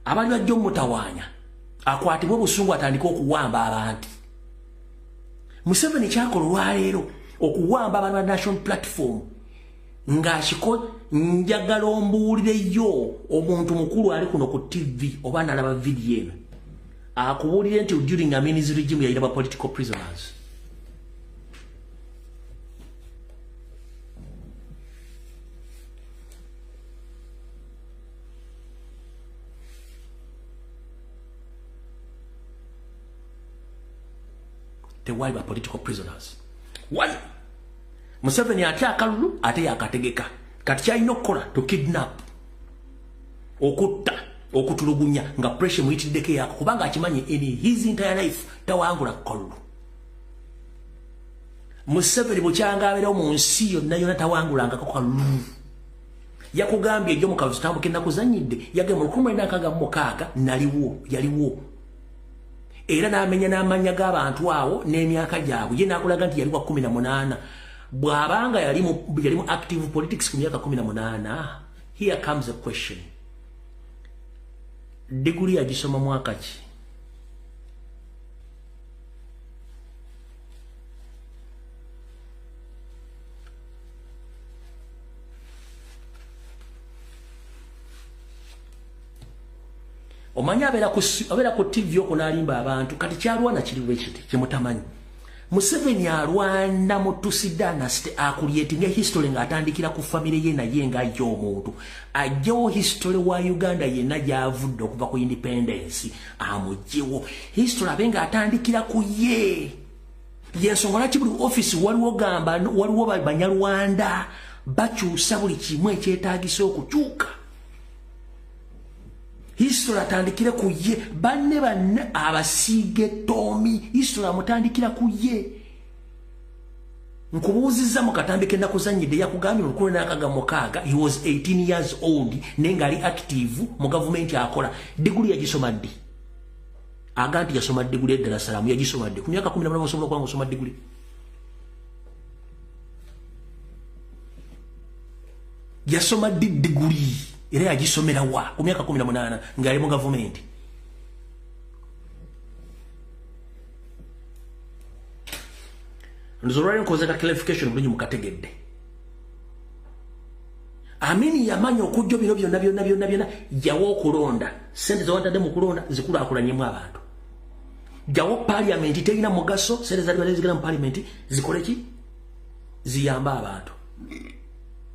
S1: abali bajja omutawaanya akwatibwa obusungu atandika okuwamba abantu. Museveni kyakola olwaleero okuwamba abantu ba national platform ng'akiko njagala ombuulireyo omuntu mukulu ali kuno ku TV oba nalaba video eno akubuulire nti during Amini's regime yayina ba political prisoners. tewali ba political prisoners. Why? Museveni ate akalulu ate yakategeka. Kati kyalina okukola to kidnap, okutta, okutulugunya nga pressure muyitiddeko yako kubanga akimanyi in his entire life tawangula kalulu. Museveni bukyanga abeerawo mu nsi yonna yonna tawangulangako kalulu. Yakugambye ejjo mu kavuzi tambuka ennaku zannyidde yagamba 1996 naliwo yaliwo. Era n'amenya n'amanya g'abantu awo n'emyaka gyabwe ye n'akulaga nti yali wa 18. Bw'abanga yali mu active politics ku myaka 18. Here comes a question. Degree yagisoma mwaka ki? Omanya abera ku TV oko nalimba abantu kati kyalwana kiriwe kiti kimutamanyi. Museveni alwana mu Tutsi dynasty akulietinga history nga atandikira ku family ye naye nga ajja omuntu. Ajjawo history wa Uganda yenna gyavudde okuva ku independence amugjewo. History abenga atandikira ku ye. Yensonga laki buli office waliwo gamba waliwo Banyarwanda bakyusa buli kimu ekyetaagisa okukyuka. History atandikira ku ye banne abasiige Tommy history amutandikira ku ye. Nkubuuziza mu katambike ennaku zannyidde yakugambye 1996 he was 18 years old nenga ali active mu government akola. Degree yagisoma ddi? Aganti yasoma degree e Dar es Salaam yagisoma ddi? Ku myaka 18 osobola kwanga osoma degree. Yasoma degree era yagisomera wa ku myaka 18 ng'ali mu government. Nzorwari nkoze ka clarification bulungi mukategedde. Amini yamanya okujjo bino byonna jawo okulonda sente zawantadde mu kulonda zikulaakulanyemu abantu. Jawo parliament terina mugaso sente zali zigenda mu parliament zikole ki? Ziyamba abantu.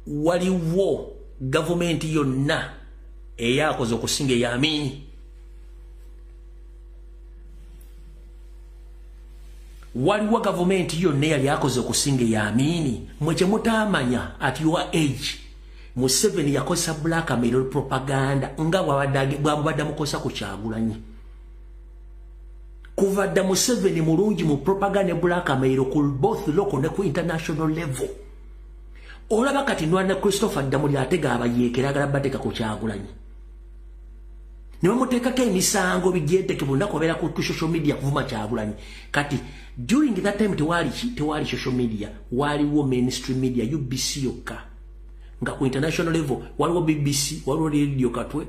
S1: Waliwo government yonna eyakoze okusinga eyamini. Waliwo government yonna yali akoze okusinga eyamini. Mwe kye mutamanya at your age Museveni yakosa blackmail propaganda nga bwabadde mukosa ku Kyagulanyi. Kuva dda Museveni mulungi mu propaganda blackmail ku both local ne ku international level. Olaba kati nwana Christopher Damuli atega abayeekera bateka ku Kyagulanyi. Niwe muteekako emisango bigyeteke bonna kubeera ku social media kuvuma Kyagulanyi. Kati during that time tewali social media, waliwo mainstream media UBC yokka. Nga ku international level waliwo BBC, waliwo Radio Katwe,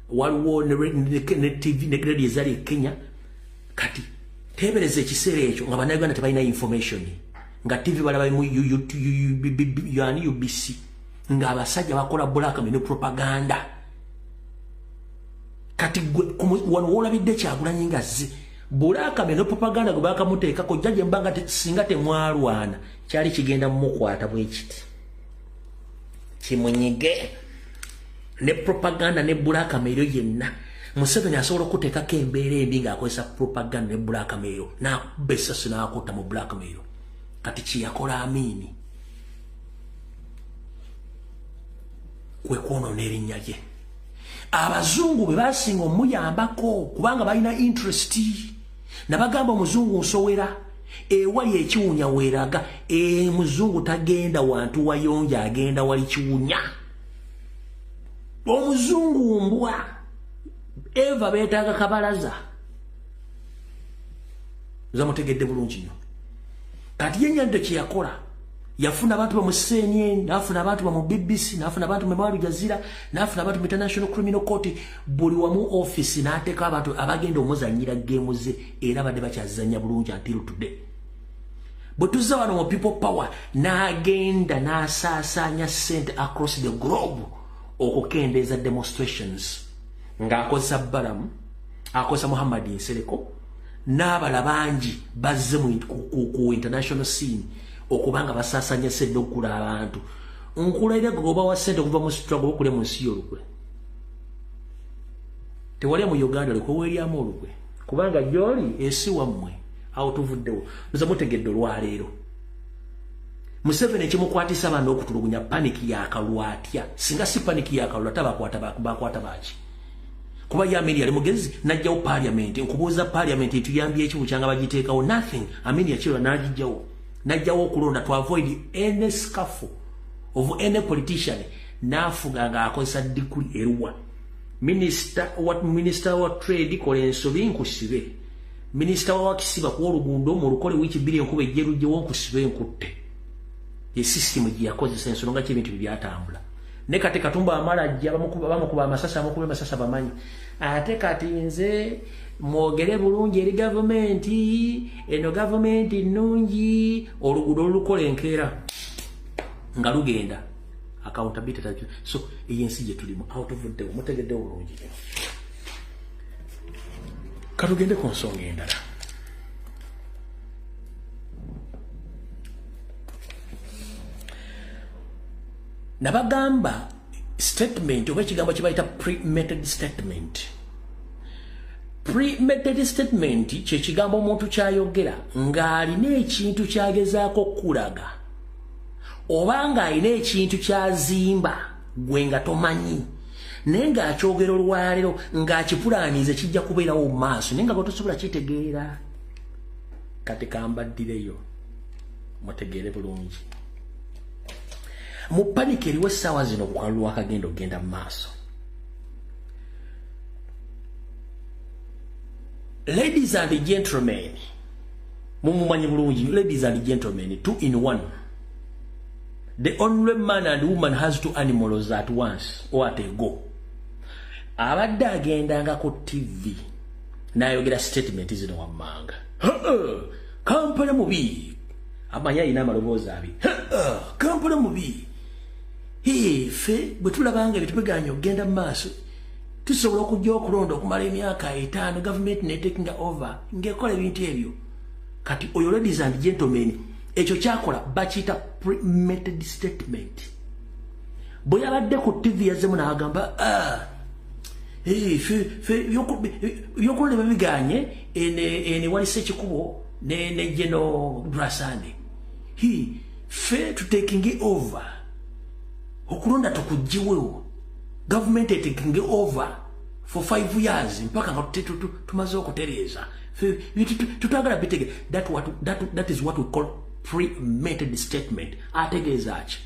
S1: waliwo ne TV ne radio ezali Kenya. Kati tebereze ekiseera ekyo nga bannayuganda tebalina information. Nga TV balaba mu yani UBC nga abasajja bakola blackmail propaganda. Kati wano wolabidde Kyagulanyi ngazze blackmail propaganda gwe bakamuteekako jjaje mbanga singa temwalwana kyali kigenda mukwata bwe kiti kimunyige ne propaganda ne blackmail yenna. Museveni asobola okuteekako embeera embi ng'akozesa propaganda ne blackmail n'abesasi n'akutta mu blackmail. Kati kiyakola amini kwe kwonoona erinnya lye. Abazungu bwe basinga omuyambako kubanga balina interest. Nabagamba omuzungu nsowera ewali ekiwunya weeraga. Muzungu tagenda wantu wayonja agenda wali kiwunya. Omuzungu mbwa eva beetaaga kabalaza. Zamutegedde bulungi nnyo. Kati yennyandde kye yakola yafuna abantu bamu CNN, nafuna abantu bamu BBC, nafuna abantu mu Al Jazeera, nafuna abantu mu International Criminal Court. Buli wamu office n'ateeka abantu abagenda omuzannyira game ze era badde bakyazannya bulungi until today. Bwe tuzza wano mu people power n'agenda n'asaasaanya ssente across the globe okukendeeza demonstrations ng'akozesa Balamu, akozesa Muhammad Nsereko n'abala bangi bazze ku international scene okubanga basaasanya ssente okugula abantu. Nkulaira goba wa ssente okuva mu struggle okule mu nsi y'olukwe. Tewali mu Uganda olukwe weeryamu olukwe kubanga gy'oli esi wammwe awo tuvuddewo nza mutegedde olwaleero Museveni ekimukwatisa bano okutulugunya paniki yakalwatya singa si paniki yakalwata bakwata baki kuba Yamini yali mugezi najjawo parliament nkubuuza parliament etuyambye ekibu kyanga bagiteekawo nothing Amini yakirwa n'agijjawo najjawo okulonda to avoid any scuffle of any politician nafuga nga akozesa degree eruwa minister wa trade kole ensobi nkusibe minister wa kisiba ku olugundo mu lukole wiki billion kuba ejjeruje wonkusibe nkutte ye system giyakozesa ensonga ky'ebintu byatambula ne kati Katumba amalajja bamukuba amasasa bamanyi ate kati nze mwogere bulungi eri government eno government nnungi olugudo lukolenkera nga lugenda accountability so eyensi je tulimu out of the mutegedde bulungi katugende ku nsonga endala nabagamba statement oba ekigambo kibayita premeditated statement. Premeditated statement kye kigambo omuntu kyayogera ng'alina ekintu kyagezaako kulaga oba ng'alina ekintu kyazimba gwe nga tomanyi naye ng'akyogera olwaleero ng'akipulaanize kijja kubeerawo mu maaso naye nga gwe tosobola kitegeera. Kati kambaddireyo mutegeere bulungi. Mu paniki eriwo essaawa zino ku kalulu akagenda okugenda mu maaso. Ladies and gentlemen, mumumanyi bulungi, ladies and gentlemen, 2 in 1. The only man and woman has 2 animals at once or at a go. Abadde agendanga ku TV n'ayogera statement zino wammanga. Kampala mubi. Amanya alina amaloboozi abiri. Kampala mubi. Fe bwe tulabanga bitubeganya okugenda mu maaso tusobola okujja okulonda okumala emyaka 5 government ne taking over ngekola ebintu ebyo. Kati oyo ladies and gentlemen ekyo kyakola bakiyita premeditated statement. Bwe yabadde ku TV yazemu n'agamba yokola babiganye ene walise ekikubo ne General Brasande. Fe to taking it over. Okulonda tukujiwewo. Government taking it over for 5 years mpaka nga tumaze okutereeza. Tutagala bitege. That is what we call premeditated statement. Ategeeza ki.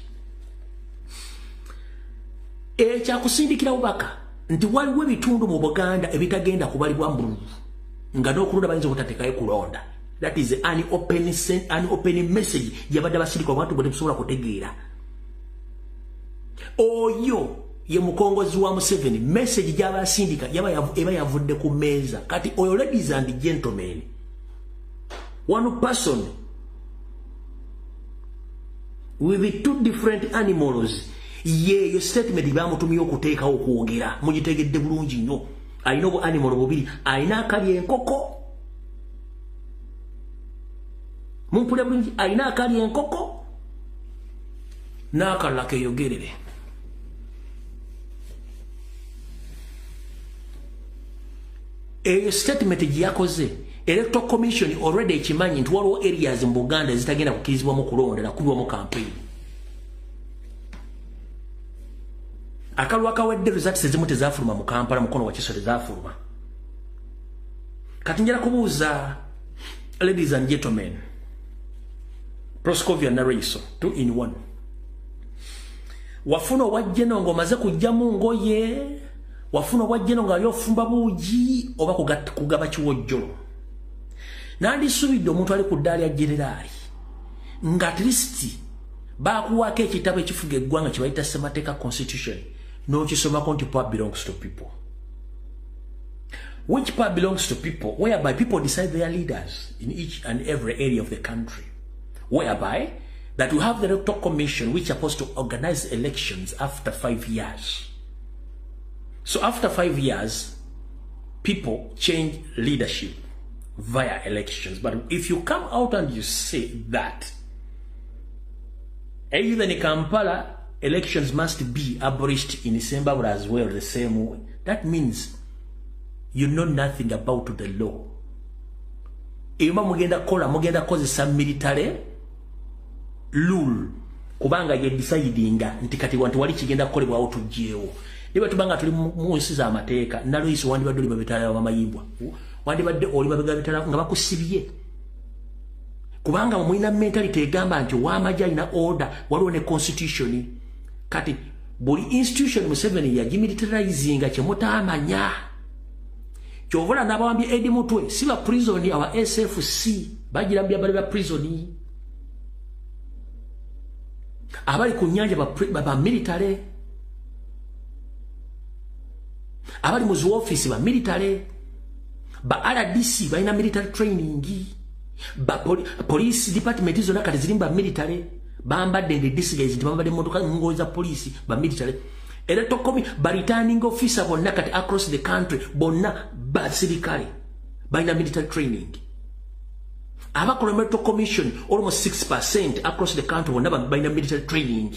S1: Ekyakusindikira ubaka nti waliwo ebitundu mu Buganda ebitagenda kubalibwa mbulu nga n'okulonda bayinza okutateekayo kulonda. That is an open message yabadde basirika abantu bwe tebusobola kutegeera. Oyo ye mukongozi wa Museveni message gy'abasindika eba yavudde ku meeza. Kati oyo ladies and gentlemen, one person with 2 different animals ye statement bamutumye okuteekawo okwogera mugitegedde bulungi nnyo. Alina obu animal bubiri, alina akali enkoko mumpule bulungi, alina akali enkoko n'akalala keeyogerere. Statement giyakoze Electoral Commission already ekimanyi nti waliwo areas mu Buganda ezitagenda kukirizibwamu kulonda na kubibwamu campaign. Akalwa kawedde results ezimu tezafuluma mu Kampala mukono wa Kisoro tezafuluma. Kati njala kubuuza ladies and gentlemen, Proscovia Naraiso 2 in 1. Wafuna wajjeno ng'omaze kujjamu ngoye, wafuna wajjeno nga lyofumba buugi oba kugaba kiwojjolo. Nandisuubidde omuntu ali ku ddaali ya generali nga at least baakuwaako ekitabo ekifuga eggwanga kye bayita Ssemateeka Constitution n'okisomako nti power belongs to people. Which power belongs to people, whereby people decide their leaders in each and every area of the country. Whereby that we have the Electoral Commission which is supposed to organize elections after 5 years. So after 5 years, people change leadership via elections. But if you come out and you say that either in Kampala, elections must be abolished in Zimbabwe as well the same way, that means you know nothing about the law. Eyuma mugenda kozesa military rule kubanga ye decidinga nti kati wantu wali kigenda kolebwa otujjeewo. Niba tubanga tuli mu nsi za amateeka nalo iso wandi badoli babitala bamayibwa. Wandi badde oli babega bitala nga bakusibye. Kubanga mwina mentality egamba nti wamaja ina order waliwo ne constitution. Kati buli institution Museveni ya jimilitarizinga chemutamanya. Chovola nabawambye Edi Mutwe siba prison awa SFC bajirambya bali ba prison. Abali ku nyanja ba military. Abali mu office ba military. Ba RDC ba ina military training. Ba police department zona kati zilimba military. Bambadde the disguise bambadde motoka ngoza police ba military. Era tokomi ba returning officer bonna kati across the country bonna ba sirikali ba ina military training. Abakola Metal Commission almost 6% across the country bonna ba ina military training.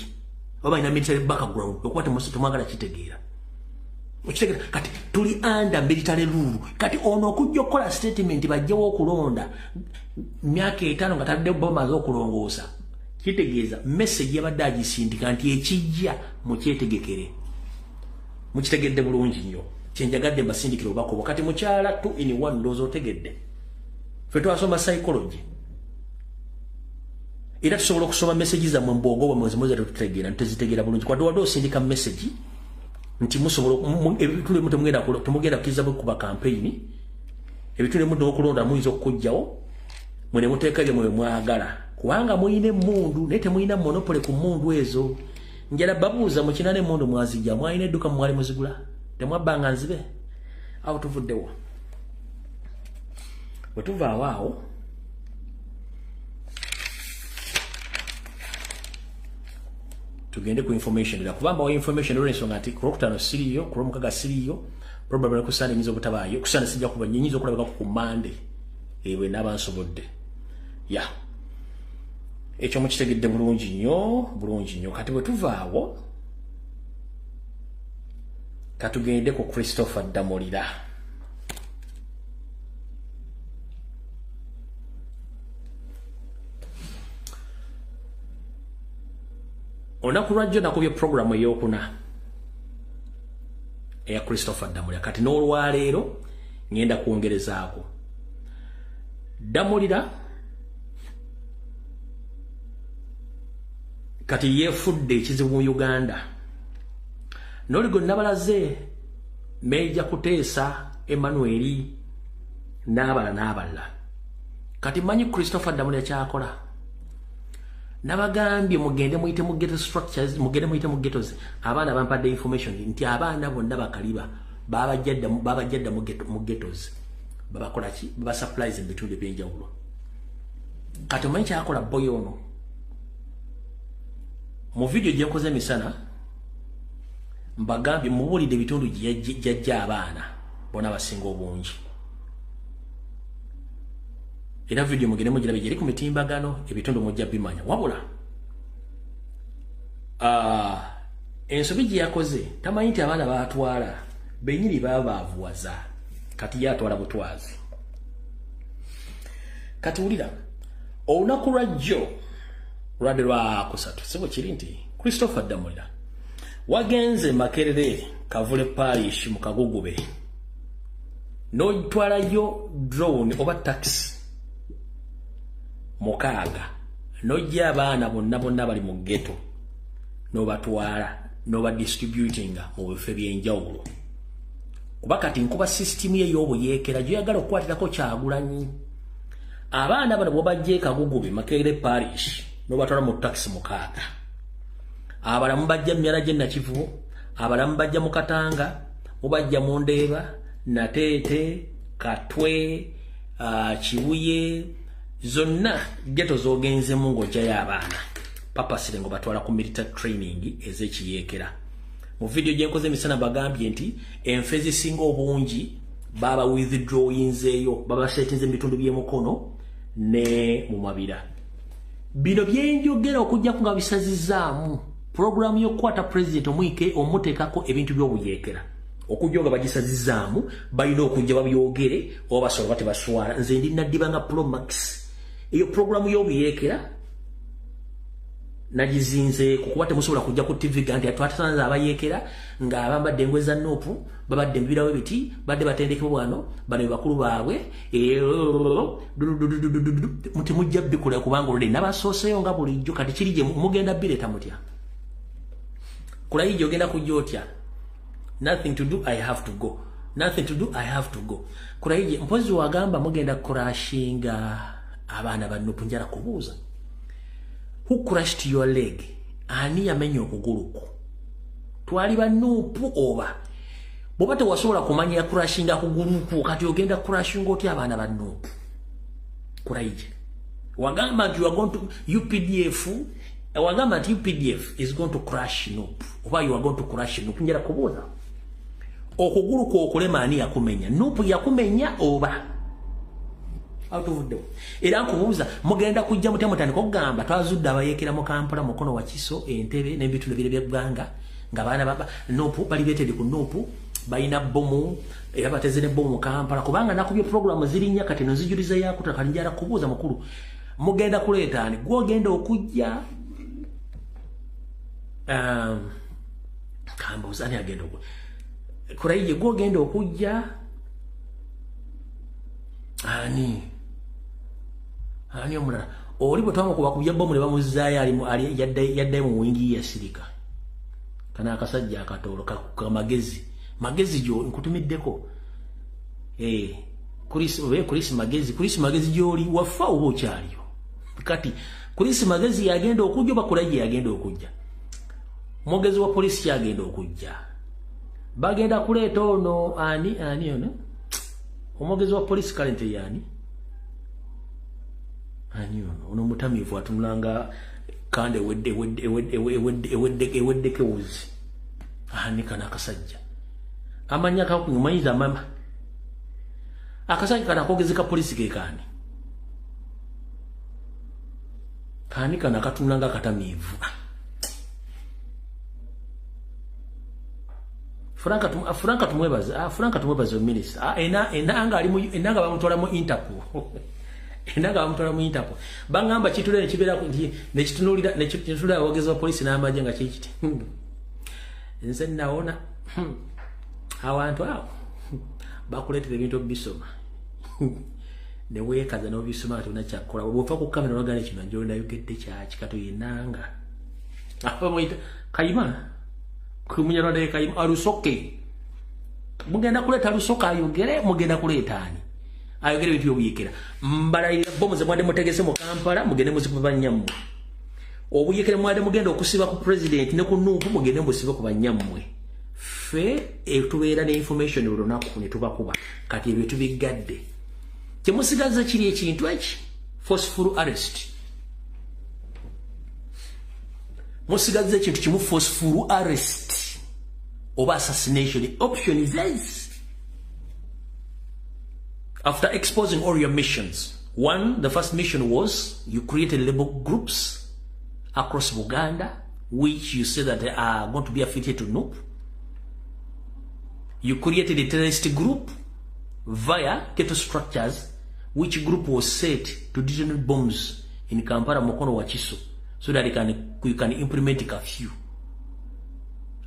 S1: Ba ina military background okwate musi tumagala kitegeera. Okitegera kati tuli under military rule. Kati ono okujja okola statement bajjewo okulonda myaka 5 nga tadde bomba z'okulongoosa. Kitegeeza message yabadde agisindika nti ekijja mu kyetegekere. Mukitegedde bulungi nnyo. Kyenjagadde mbasindikira obako wakati mukyala 2 in 1 ndozo otegedde. Ffe twasoma psychology. Era tusobola okusoma message za mu mbongo wa mwezi mwezi tutegeera ntezitegeera bulungi. Kwa wadde osindika message nti musobola ebitule mugenda kiza kuba campaign. Ebitule mudo okulonda muyinza okujjawo. Mwene muteeka bye mwe mwagala. Kuwanga muine mundu nete muina monopole ku mundu ezo njala babuza mu kinane mundu mwazijja mwaine duka mwali muzigula temwabanga nzibe awo tuvuddewo wetuva awaawo tugende ku information la kubamba wa information lero ensonga ati kurokutano siriyo kuromukaga siriyo probably kusana nyizo butabayo kusana sijja kuba nyinyizo kulabika ku Monday ewe n'abansobodde ya ekyo mukitegedde bulungi nnyo kati bwe tuvaawo katugende ku Christopher Damulira. Olunaku lwajjo nakubye programu ey'okuna eya Christopher Damulira kati n'olwaleero ngenda kwongerezaako. Damulira kati yefudde ekizibu mu Uganda. Noligo nabalaze Meja Kuteesa Emmanuel n'abalala. Kati manyi Christopher Damulira kyakola. Nabagambye mugende muyite mu ghetto structures, mugende muyite mu ghettos. Abaana bampadde information nti abaana bonna bakaliba babajjadda mu ghettos. Babakola ki? Baba supplies ebitundu ebyenjawulo. Kati manyi kyakola boy ono. Mu video gye nkoze misana mbagambye mubulidde ebitundu jjajja abaana bona basinga obungi. Era video mugende mugirabe gye ku mitimbagano ebitundu mujja bimanya. Wabula ensobi gye yakoze tamanyi nti abaana baatwala benyini baavuwaza kati yatwala butwazi. Kati wulira olunaku lwajjo Rwade lwa kusatu sebo kiri nti Christopher Damulira wagenze Makerere Kavule Parish mu Kagugube no twala yo drone oba taxi mukaaga no jja abaana bonna bali mu ghetto no batwala no ba distributing mu bifo by'enjawulo kuba kati nkuba system ye y'obuyeekera gye yagala okwatirako Kyagulanyi. Abaana bano bo bajje Kagugube Makerere Parish no batwala mu taxi mukaaga. Abalamu bajja Myala gye Nakivubo, abalamu bajja mu Katanga, mubajja mu Ndeeba, Nateete, Katwe, Kibuye, zonna ghetto z'ogenzemu ng'ojjayo abaana. Papasire ngo batwala ku military training ez'ekiyeekera. Mu video gye nkoze emisana bagambye nti enfe ezisinga obungi baba withdrawinzeeyo baba setinze mu bitundu by'emukono ne mu mabira. Bino byenjogera okujja nga bisazizaamu programu y'okukwata president omwike omuteekako ebintu by'obuyeekera okujja nga bagisazizaamu balina okujja babyogere oba basobola bate baswala nze ndi naddiba nga Pro Max eyo programu y'obuyeekera nagizinze kukuba temusobola kujja ku TV ganti atwatasanza abayeekera nga abambadde engwe za Nuupu babadde mbirawo biti badde batendekebwa wano bano bakulu baabwe muti mujja bikula kubanga olule nabasooseyo nga bulijjo kati kirije mugenda bireta mutya kulayijo ogenda kujja otya nothing to do I have to go nothing to do I have to go kulayijo mpozi wagamba mugenda kurashinga abaana ba Nuupu njala kubuuza who crushed your leg ani yamenya okuguluko twali ba Nuupu oba bobate wasobola kumanya ya crushinga kuguluko kati ogenda crushinga oti abaana ba Nuupu kulayijo wagamba you are going to UPDF wagamba ati UPDF is going to crush Nuupu oba you are going to crush Nuupu njala kubuuza okuguluko okulema ani yakumenya Nuupu yakumenya oba era nkubuuza mugenda kujja mutya mutandika okugamba twazudde abayeekera mu Kampala mukono wa Kiso entebe n'ebintu bire by'eggwanga nga baana baba Nuupu bali beetedde ku Nuupu balina bomu era bateze ne bomu mu Kampala kubanga nakubye programu zirinnya kati nzijuliza yakuta kali njala kubuuza mukulu mugenda kuleeta ani gwogenda okujja kambuuza ani agenda okujja kulayijo gwogenda okujja ani omulala oli bwe twamukuba kubya bomu ne bamuzaayo yaddayo mu wingi yasirika kana akasajja akatoolo kamagezi magezi gyo nkutumiddeko Chris magezi gyoli wafa oba okyaliyo kati Chris magezi yagenda okujja oba kulayijo yagenda okujja mwogezi wa polisi yagenda okujja bagenda kuleeta ono ani ono omwogezi wa polisi kalente yani ani ono mutamivu atunulanga kande eweddeke wuzi ani kana akasajja amanya kakumanyiza mama akasajja kana akogezi ka polisi ke kani kana katunulanga katamivu Franka tumwebaza minister enanga ali enanga bamutwala mu Interpol enanga bamutwala mu Interpol bangamba kitule nekibera ne kitunulira ne kitulira abogeza polisi n'amajje nga kikiti nze naona abantu awo bakuleetera ebintu bisoma ne weekaza n'obisoma atuna kyakola obufa ku kamera n'ogane kino njo ndayogedde kyaki kato yenanga afa mwita kayima kumunyarwanda kayima alusoke mugenda kuleta alusoka ayogere mugenda kuleta ani ayogere bitu obuyekera mbalayira bomu ze mwade mutegese mu Kampala mugende muzipa banyammwe obuyekera mwade mugenda okusiba ku president ne ku Nuupu mugende musiba ku banyammwe fe etubeera ne information olunaku ne tubakuba kati ebyo tubigadde kyemusigaza kiri ekintu eki forceful arrest musigaza ekintu kimu forceful arrest oba assassination. The option is this. After exposing all your missions, the first mission was you created label groups across Buganda, which you said that they are going to be affiliated to Nuupu. You created a terrorist group via ghetto structures, which group was set to detonate bombs in Kampala, Mukono wa Kiso, so that you can implement a curfew.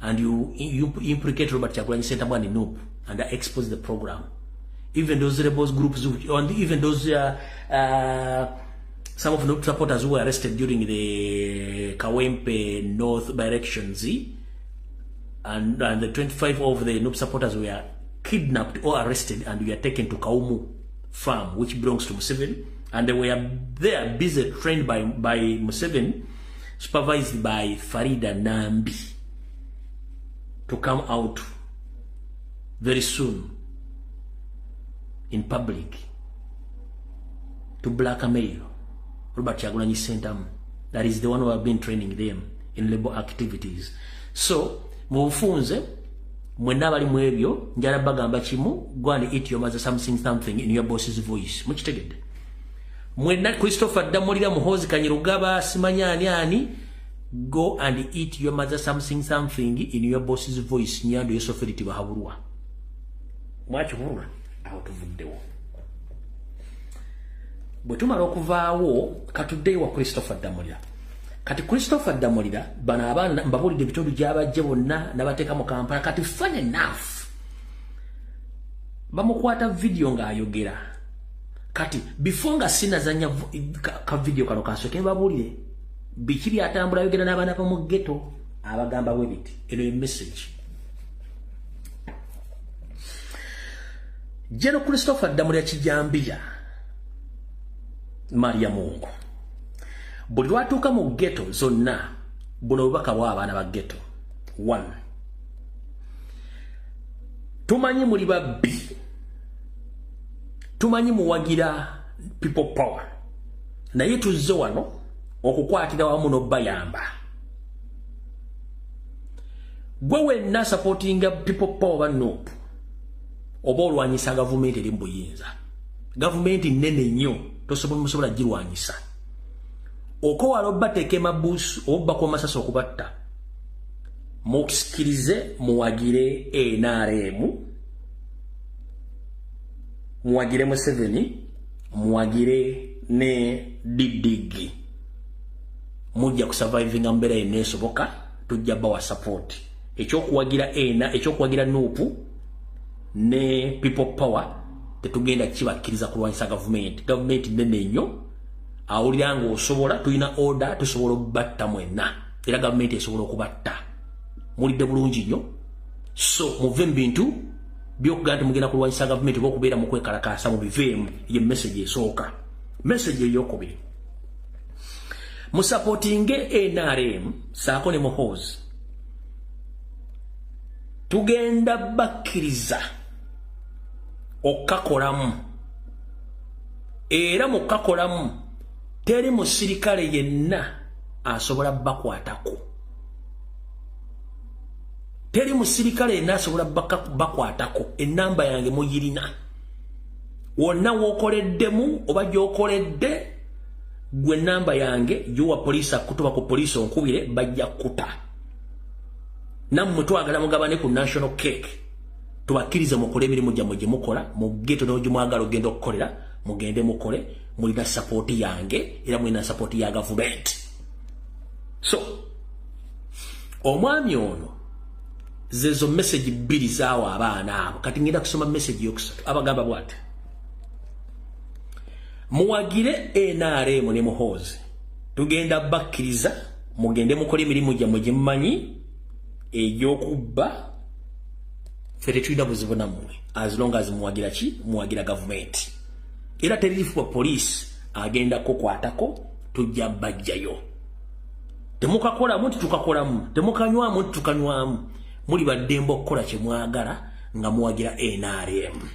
S1: And you implicate Robert Kyagulanyi Ssentamu and Nuupu and expose the program. Even those rebels groups, and even those some of the Nuupu supporters who were arrested during the Kawempe North direction, and the 25 of the Nuupu supporters were kidnapped or arrested and were taken to Kaumu farm, which belongs to Museveni, and they were there busy trained by Museveni, supervised by Farida Nambi, to come out very soon in public to blackmail Robert Kyagulanyi Ssentamu. That is the one who have been training them in labor activities. So mufunze mwenda bali mwebyo njala bagamba kimu, go and eat your mother something in your boss's voice. Mukitegedde mwenda Christopher Damulira Muhozi Kanyirugaba simanya ani, go and eat your mother something in your boss's voice. Nyando Yosoferiti Bahabulwa mwakihulula awo tuvuddewo. Bwe tumala okuvaawo katuddeyo wa Christopher Damulira. Kati Christopher Damulira bano abaana mbabulidde ebitundu gy'abajje bonna n'abateeka mu Kampala. Kati fun enough bamukwata video ng'ayogera. Kati before nga sinazanya ka video kano kasooke mbabulire biki byatambula ayogera n'abaana b'omu ghetto abagamba bwe biti. Eno message Jeno Christopher Damulira Kijambia Maria Mungu buli lwatuuka mu ghetto zonna buno bubaka bw'abaana ba ghetto. 1 tumanyi muli babbi, tumanyi muwagira people power, naye tuzze wano okukwatira wamu n'obayamba. Gwe wenna supportinga people power bannopu oba olwanyisa gavumenti eri mu buyinza. Gavumenti nnene nnyo tosobola girwanyisa. Okowala obbateeka emabuusu obbako amasasi okubatta mukisikirize muwagire NRM, muwagire Museveni, muwagire ne Didigi. Mujja kusurvivinga mbeera eneesoboka, tujja bawa support. Ekyokuwagira Nuupu ne people power tetugenda kibakkiriza kulwanyisa gavumenti. Gavumenti nnene nnyo awulira ng'osobola, tulina order, tusobola okubatta mwenna. Era gavumenti esobola okubatta. Mulidde bulungi nnyo. So muve mu bintu by'okugamba nti mugenda kulwanyisa gavumenti oba okubeera mu kwekalakaasa mu biveemu. Ye message esooka. Message ey'okubiri, musupportinge NRM saako ne Muhoozi. Tugenda bakkiriza okakolamu, era mukakolamu teri musirikale yenna asobola bakwatako. Teri musirikale yenna asobola bakwatako. Enamba yange muyirina. Wonna w'okoleddemu oba gy'okoledde gwe namba yange y'owa poliisi akutuba ku poliisi onkubire bajja kuta. Nammwe twagala mugabane ku national cake. Tubakkirize mukole emirimu gyammwe gye mukola mu ghetto n'ogye mwagala ogenda okukolera mugende mukole. Mulina support yange era mulina support ya government. So omwami ono zezo message bbiri zaawo abaana abo. Kati ngenda kusoma message yokusatu. Abagamba bw'ati: muwagire NRM ne Muhoozi, tugenda bakkiriza mugende mukole emirimu gyammwe gye mumanyi egy'okubba. Fere tulina buzibu nammwe as long as muwagira ki? Muwagira government. Era terifu police agenda kukwatako, tujja bajjayo. Temukakolamu nti tukakolamu, temukanywamu nti tukanywamu. Muli baddembo okukola kye mwagala nga muwagira NRM.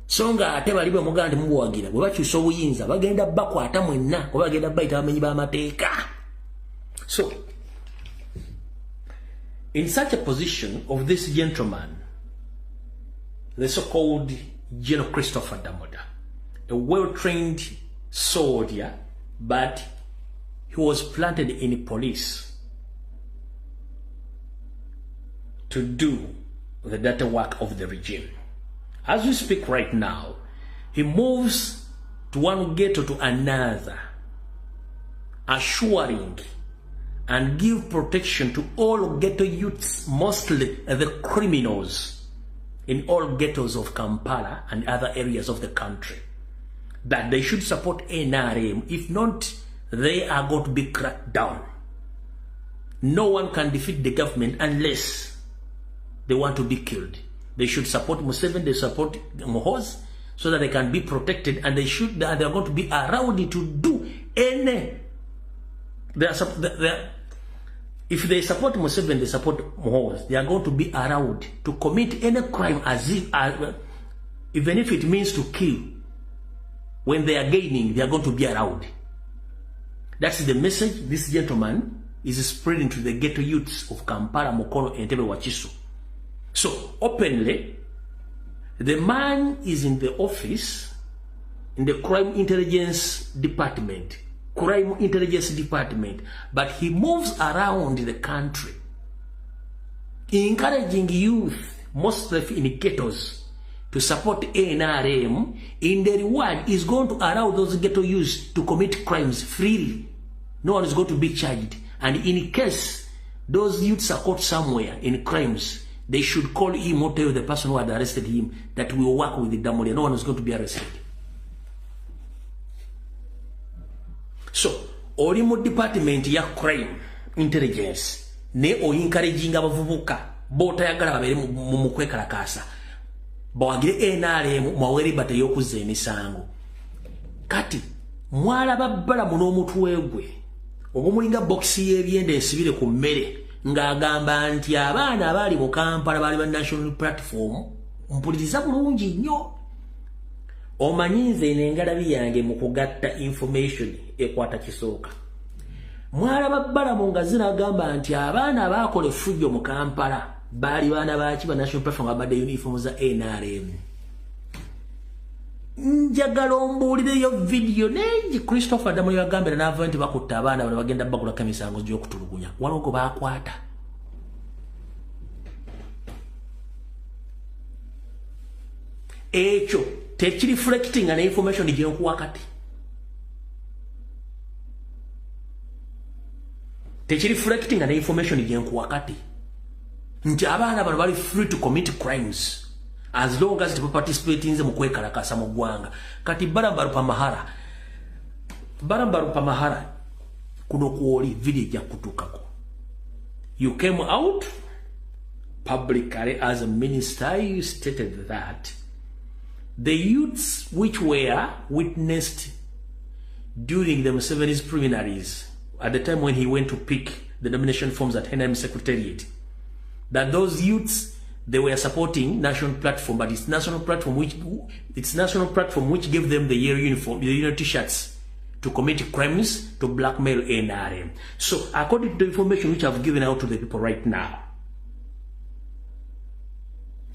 S1: So nga ate bali bwe mugamba nti muwagira, bwe bakyusa obuyinza bagenda bakwata mwenna oba bagenda bayita bamenyi b'amateeka. So in such a position of this gentleman, the so-called General Christopher Damulira, a well-trained soldier, but he was planted in police to do the dirty work of the regime. As we speak right now, he moves to one ghetto to another, assuring and give protection to all ghetto youths, mostly the criminals in all ghettos of Kampala and other areas of the country, that they should support NRM. If not, they are going to be cracked down. No one can defeat the government unless they want to be killed. They should support Museveni, they support Muhoozi, so that they can be protected, and they are going to be around to do any. If they support Museveni, they support Muhoozi, they are going to be around to commit any crime, even if it means to kill. When they are gaining, they are going to be around. That's the message this gentleman is spreading to the ghetto youths of Kampala, Mukono, and Entebbe, Wakiso. So, openly, the man is in the office, in the crime intelligence department, but he moves around the country, encouraging youth, mostly in ghettos, to support NRM, in the reward is going to allow those ghetto youths to commit crimes freely. No one is going to be charged. And in case those youths are caught somewhere in crimes, they should call him or tell the person who had arrested him that we will work with the Damolia. No one is going to be arrested. So, Orimo Department ya Crime Intelligence ne o encouraging abavubuka bota yagala babere mu kwekalakasa bawagire NRM mwaweri bata yokuze emisango kati mwala babbala muno omutwegwe obumulinga box yebyende esibire ku mmere ngagamba nti abaana abali mu Kampala bali ba national platform mpuliriza bulungi nnyo omanyize n'engalabi yange mu kugatta information ekwata kisooka mwala babbala mu ngazina agamba nti abaana abakola effujjo mu Kampala bali baana baaki ba national platform abadde uniform za NRM njagala ombuulireyo video nengi Christopher Damoyo yagambira n'ava nti bakutta abaana bano bagenda bagula kamisango gy'okutulugunya walogo bakwata ekyo tekireflecting an information gyenkuwa kati tekireflecting an information gyenkuwa kati nti abaana bano bali free to commit crimes as long as they participate in the mukwekalakasa mu ggwanga kati barambaru pamahara kuno kuoli video ja kutukako you came out publicly as a minister. You stated that the youths which were witnessed during the Museveni's preliminaries at the time when he went to pick the nomination forms at NRM Secretariat, that those youths, they were supporting national platform, but it's national platform which gave them the year uniform, the year t-shirts to commit crimes, to blackmail NRM. So according to the information which I've given out to the people right now,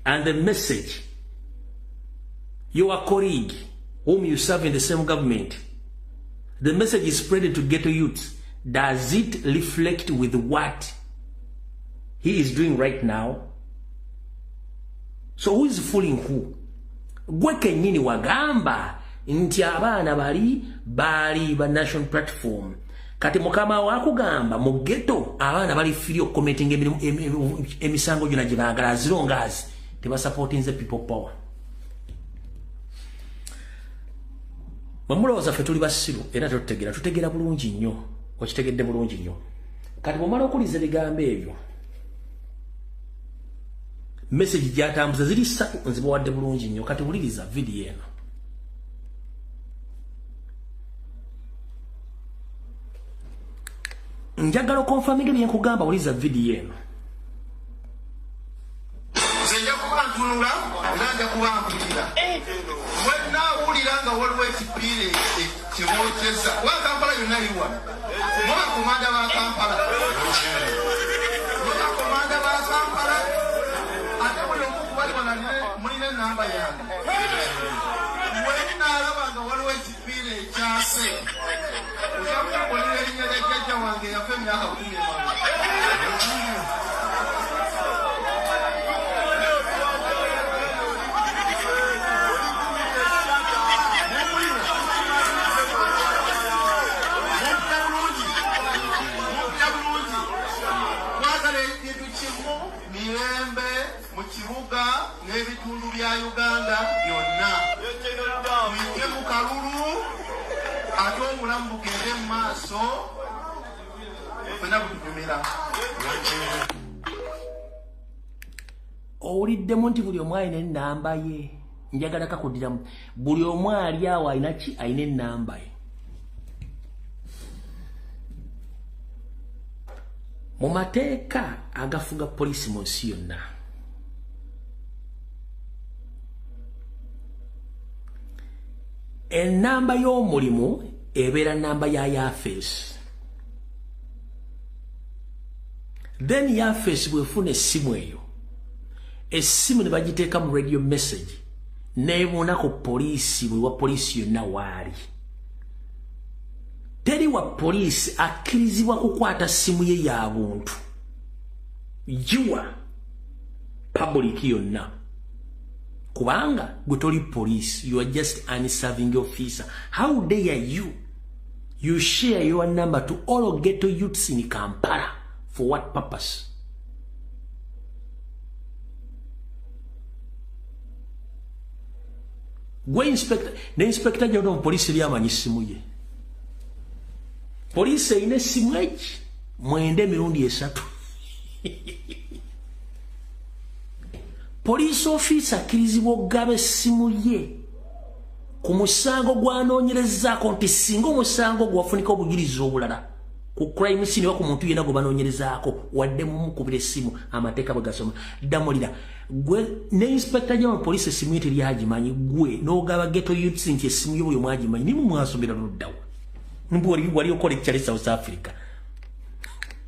S1: and the message, your colleague whom you serve in the same government, the message is spreading to ghetto youths. Does it reflect with what he is doing right now? So who is fooling who? Gweke nyini wagamba nti abaana bali ba national platform. Kati mukama wakugamba mu ghetto abaana bali free of committing emisango gyonna gye baagala as long as teba supporting the people power. Mamulowooza ffe tuli basiru era tutegeera bulungi nnyo okitegedde bulungi nnyo kati bw'omala okuliza ebigambo ebyo message gyatambuza ziri 3 nzibawadde bulungi nnyo kati wuliriza video eno njagala okonfaminga bye nkugamba wuliriza video eno nja kuba ntunula era nja kuba mpulira wenna awulira nga waliwo ekipiira kibookeza wa Kampala yonna yiwa mwa komanda ba Kampala ate buli omu kubali mulina enamba yange wenna alaba nga waliwo ekipiira ekyase ojakutabonera erinnya lya jjajja wange yafa emyaka 10 n'ebitundu bya Uganda byonna muyite mu kalulu ate omulamu bugende mu maaso fena butuvumira owuliddemu nti buli omu alina ennamba ye njagala kakudiramu buli omu ali awo alina ki alina ennamba ye mu mateeka agafuga poliisi mu nsi yonna ennamba y'omulimu ebeera nnamba ya yafeesi then yafeesi bwefuna essimu eyo essimu ne bagiteeka mu radio message nebonako poliisi bwe wa poliisi yonna waali teri wa poliisi akkirizibwa kukwata ssimu ye ya buntu giwa public yonna Kubanga gutoli police, you are just an serving officer. How dare you? You share your number to all ghetto youths in Kampala. For what purpose? Go inspector, the inspector general of police liamanyi simu ye. Police ine simu echi mwende mirundi esatu. Police officer kirizibwa gabe simu ye ku musango gwanoonyerezako nti singa omusango gwafunika obujulizi obulala ku crime scene wa ku muntu yena gobanoonyerezaako wadde mumukubira simu amateeka bwegasoma damulira gwe ne inspector general police simu ye teryagimanyi gwe n'ogaba ghetto youths nti esimu yo bwe mwagimanyi nimu mwasomera n'oddawo nimbu wali okola ekyali South Africa.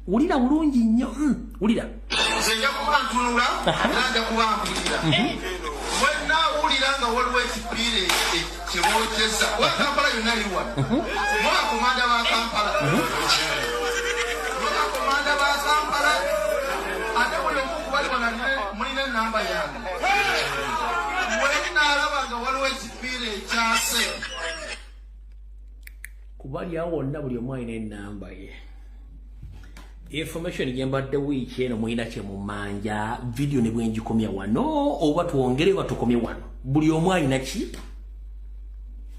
S1: Ulira bulungi nnyo ulira
S3: nzenja kubantunula nanja kubampulira wenna ulira nga waliwo ekipiira kyebokyeza wa Kampala yonna liwa mwa komanda ba Kampala ate buli omuntu bali mulina namba yange wenna alaba nga waliwo ekipiira ekyase
S1: kubali awo wonna buli omu alina enamba ye. Information yembadde wiiki eno mwina kye mumanja video ne bwenjikomya wano oba tuwongere batukomye wano buli omu alina ki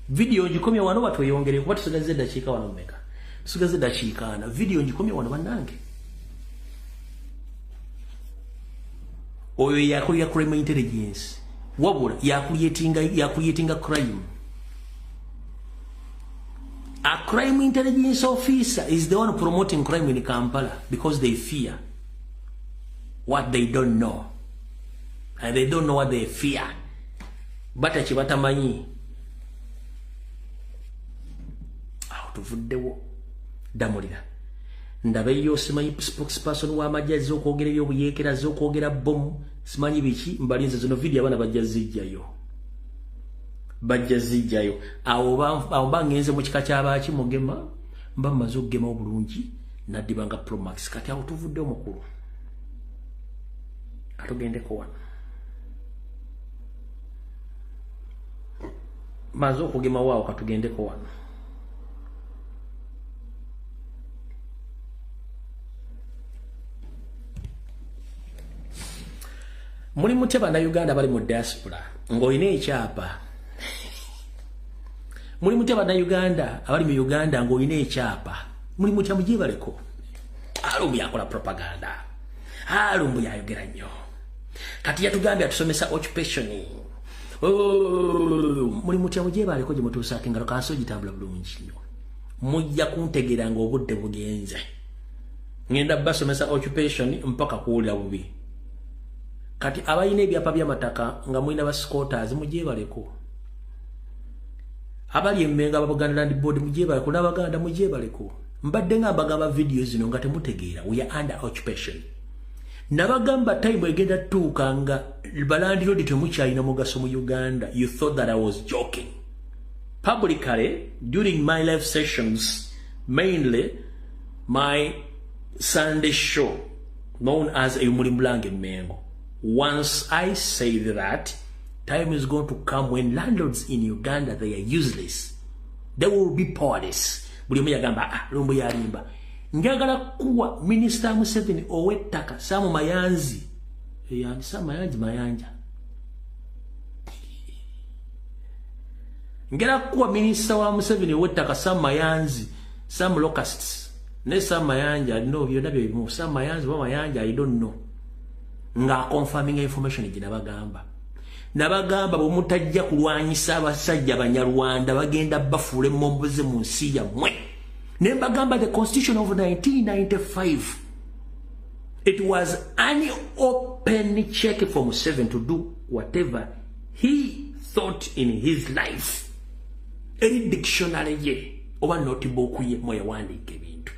S1: video njikomya wano batweyongere kuba tusigaze eddakiika wano mmeka tusigaze eddakiika ana video njikomya wano bannange oyo yakulira crime intelligence wabula yakuyetinga crime. A crime intelligence officer is the one promoting crime in Kampala because they fear what they don't know. And they don't know what they fear. But achibatamanyi. Tuvuddewo damulira. Ndabe yo simanyi spokesperson wa majazi okwogera ebyobuyekera z'okwogera bomu simanyi biki mbalinze zino video abana bajjazijjayo. Bajjazijjayo awo bangenze mu kika ky'abaaki mugema mba mmaze okugema obulungi naddibanga Promax kati awo tuvudde omukulu atugendeko wano maze okugema waawo katugendeko wano muli mutya bannayuganda bali mu diaspora ng'olina ekyapa muri mutya bannayuganda abali mu Uganda ng'olina ekyapa muri mutya mugibaleko alumbu yakola propaganda alumbu yayogera nnyo kati yatugambye atusomesa occupation muri mutya mugibaleko gye mutuusaako engalo kanso gitambula bulungi nnyo mujja kuntegeera ng'obudde bugenze ngenda basomesa occupation mpaka kuwulira bubi kati abayina ebyapa by'amataka nga mulina ba squatters mugibaleko abali emmenga abaganda land board mugibaleko n'abaganda mugibaleko mbadde nga mbagamba video zino nga temutegeera we are under occupation nabagamba time egenda tuuka nga balandiroodi temukyalina mugaso mu Uganda. You thought that I was joking. Publicly during my live sessions, mainly my Sunday show known as Eumulimbulange Mengo, once I say that time is going to come when landlords in Uganda, they are useless. They will be powerless. Buli muyagamba lumbu yalimba. Njagala kuwa Minister Museveni ow'ettaka Sam Mayanzi. Sam Mayanzi Mayanja. Njagala kuwa Minister wa Museveni ow'ettaka Sam Mayanzi, Sam Locusts. Ne Sam Mayanja, no, byonna bye bimu. Sam Mayanzi wa Mayanja, I don't know. Nga confirming information gye nabagamba. Nabagamba bwemutajja kulwanyisa abasajja Banyarwanda bagenda bafuula emmomboze mu nsi yammwe. Ne mbagamba the Constitution of 1995. It was an open check for Museveni to do whatever he thought in his life. Any dictionary ye oba notebook ye mwewandiika ebintu.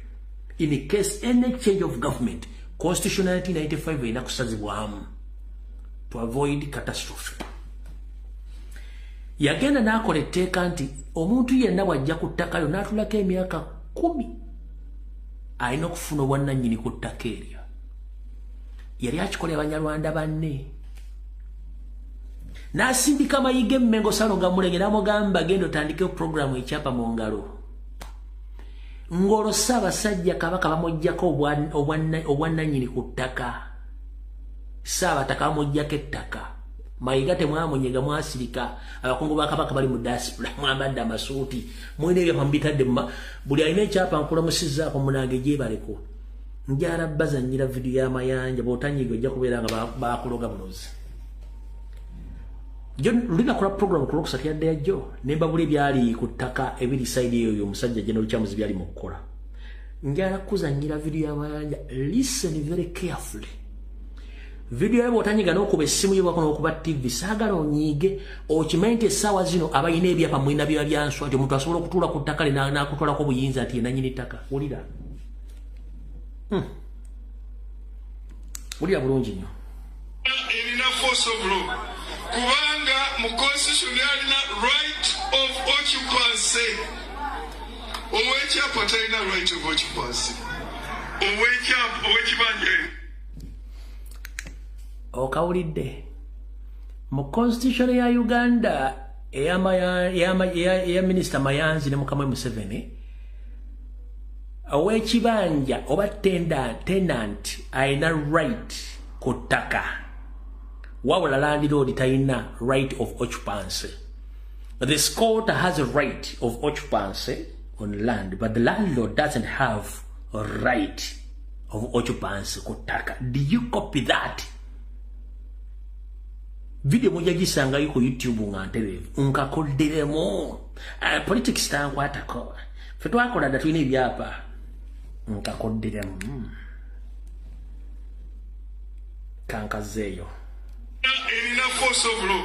S1: In case any change of government, Constitution 1995 ina kusazibwamu to avoid catastrophe. Yagenda nakola etteeka nti omuntu yenna bw'ajja ku ttaka lyo n'atulako emyaka 10 alina okufuna obwannannyini ku ttaka eryo. Yali akikolera Banyarwanda banne. Nasindika Mayiga Mmengo Salonga Mulenge namugamba genda otandike program ekyapa mu ngalo. Ngolo Ssaabasajja Kabaka bamuggyako obwannannyini ku ttaka. Ssaabataka bamuggyako ettaka. Mayiga temwamunyega mwasirika abakungu ba Kabaka bali mu diaspora mwambadde amasuuti mwine ebyo mwambitadde buli alina ekyapa nkulamusizzaako munange gyebaleko. Njala bazannyira video y'amayanja bw'otanyiga ojja kubeera nga bakuloga bulozi. Lulina kola program ku Lwokusatu yadde yajjo nemba buli byali ku ttaka ebiri side eyo omusajja General Kyamuzi byali mu kukola. Njala kuzannyira video y'amayanja. Listen very carefully. Video yabo otanyiga n'okuba essimu yo n'okuba TV saagala onyiige okimanyi nti essaawa zino abalina ebyapa mwina biba byanswa nti omuntu asobola okutuula ku ttaka n'akutwalako obuyinza nti ye nannyini ttaka. Wulira. Wulira bulungi nnyo.
S3: Erina force of law. Kubanga mu constitution yalina right of occupancy. Owekyapa talina right of occupancy. Owekibanja
S1: okawulidde mu constitution ya Uganda eya Minister Mayanzi ne Mukamwe Museveni owekibanja oba tenant ayina right ku ttaka wabula landlord talina right of occupancy. The squatter has a right of occupancy on land, but the landlord doesn't have a right of occupancy ku ttaka. Do you copy that? Video moja gisanga yuko YouTube nganterevu nkakodderemu politics tankwatako fe twakola dda tulina ebyapa nkakodderemu kankazeeyo.
S3: Erina force of law.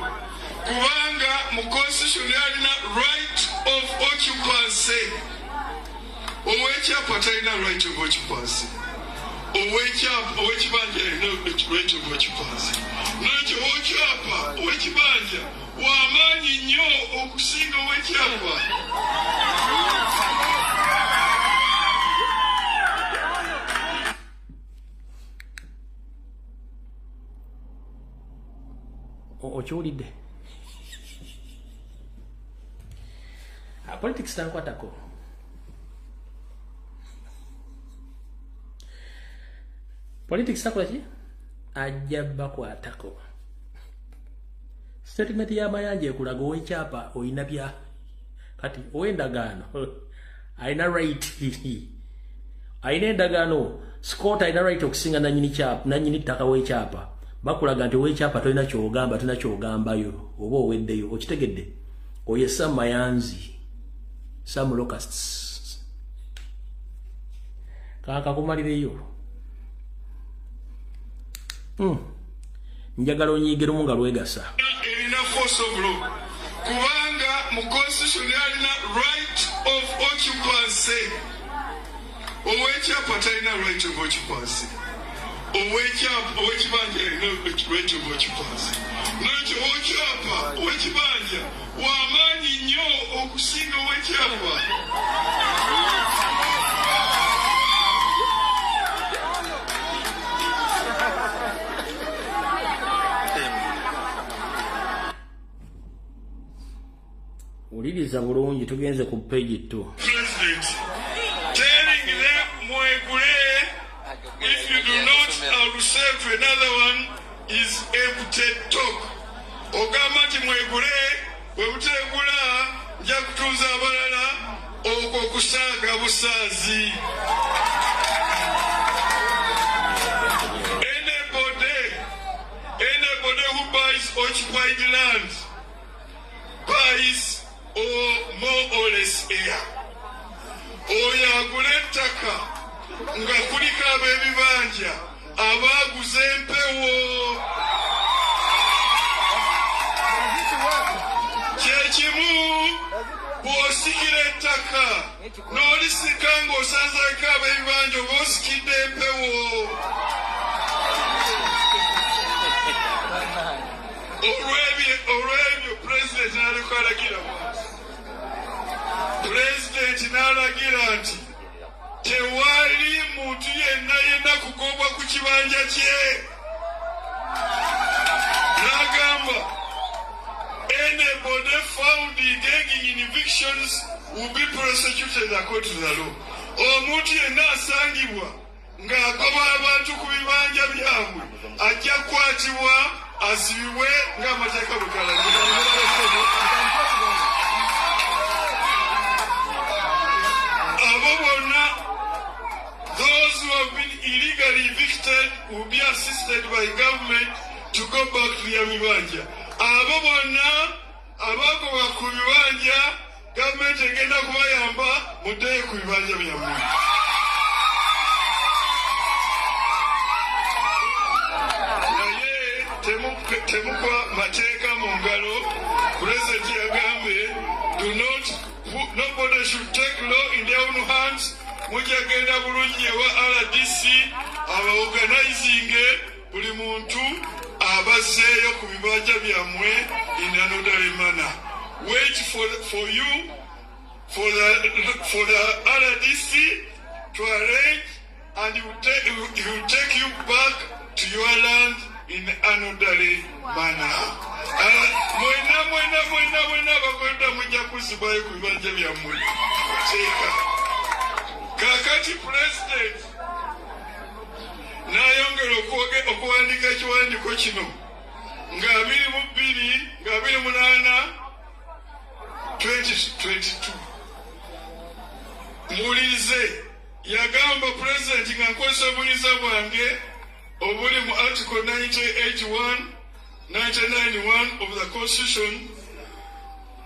S3: Kubanga mu constitution yalina right of occupancy. Owekyapa talina right of occupancy. Owekibanja alina right of occupancy. Nolwekyo owekibanja w'amaanyi nnyo okusinga owekyapa.
S1: Okiwulidde? Politics tankwatako. Politics takola ki? Ajja bakwatako. Statement y'amayanja ekulaga ow'ekyapa oyina bya kati ow'endagaano ayina right ayina endagaano squatter ayina right okusinga nannyini ttaka w'ekyapa. Bakulaga nti ow'ekyapa tolina ky'ogamba tolina ky'ogambayo oba oweddeyo. Okitegedde? Oyo Sam Mayanzi, Sam Locusts. Kakumalireyo. Njagala onyiigeremu nga lwegasa.
S3: Erina force of law. Kubanga mu constitution yalina right of occupancy. Owekyapa talina right of occupancy. Owekibanja alina right of occupancy. Nolwekyo owekibanja w'amaanyi nnyo okusinga owekyapa.
S1: Uliriza bulungi tugenze ku page 2.
S3: President telling them mwegule if you do not accept another one is empty talk. Ogamba ti mwegule webutegula nja kutuuza abalala okwo kusaaga busaazi. Anybody who buys occupied land buys or more or less air. Oyo agula ettaka nga kuliko ab'ebibanja abaaguza empewo. Kyekimu bw'osikira ettaka n'olisika ng'osanzaako ab'ebibanja oba osikidde empewo. Olw'ebyo President n'aliko alagira bw'ati. President n'alagira nti tewali muntu yenna kugobwa ku kibanja kye. N'agamba Anybody found engaging in evictions will be prosecuted according to the law. Omuntu yenna asangibwa ng'agoba abantu ku bibanja byabwe ajja kukwatibwa asibibwe ng'amateeka bwe galagira. Abo bonna, those who have been illegally evicted will be assisted by government to go back to their bibanja. Abo bonna abagoba ku bibanja gavumenti egenda kubayamba muddeyo ku bibanja byammwe. Naye temukwa mateeka mu ngalo. Pulezidenti yagambye nobody should take law in their own hands. Mujja genda bulungi ewa RDC abaorganizing buli muntu abazeeyo ku bibanja byammwe in an orderly manner. Wait for you, for the RDC to arrange, and he will take you back to your land in an orderly manner. Mwena bakwenda mujja kusibwayo ku bibanja byammwe. Kakati President n'ayongera okuwandiika ekiwandiiko kino nga 28 2022. Muwulirize, yagamba President nga nkozesa obuliza bwange obuli mu Article 99(1) of the Constitution,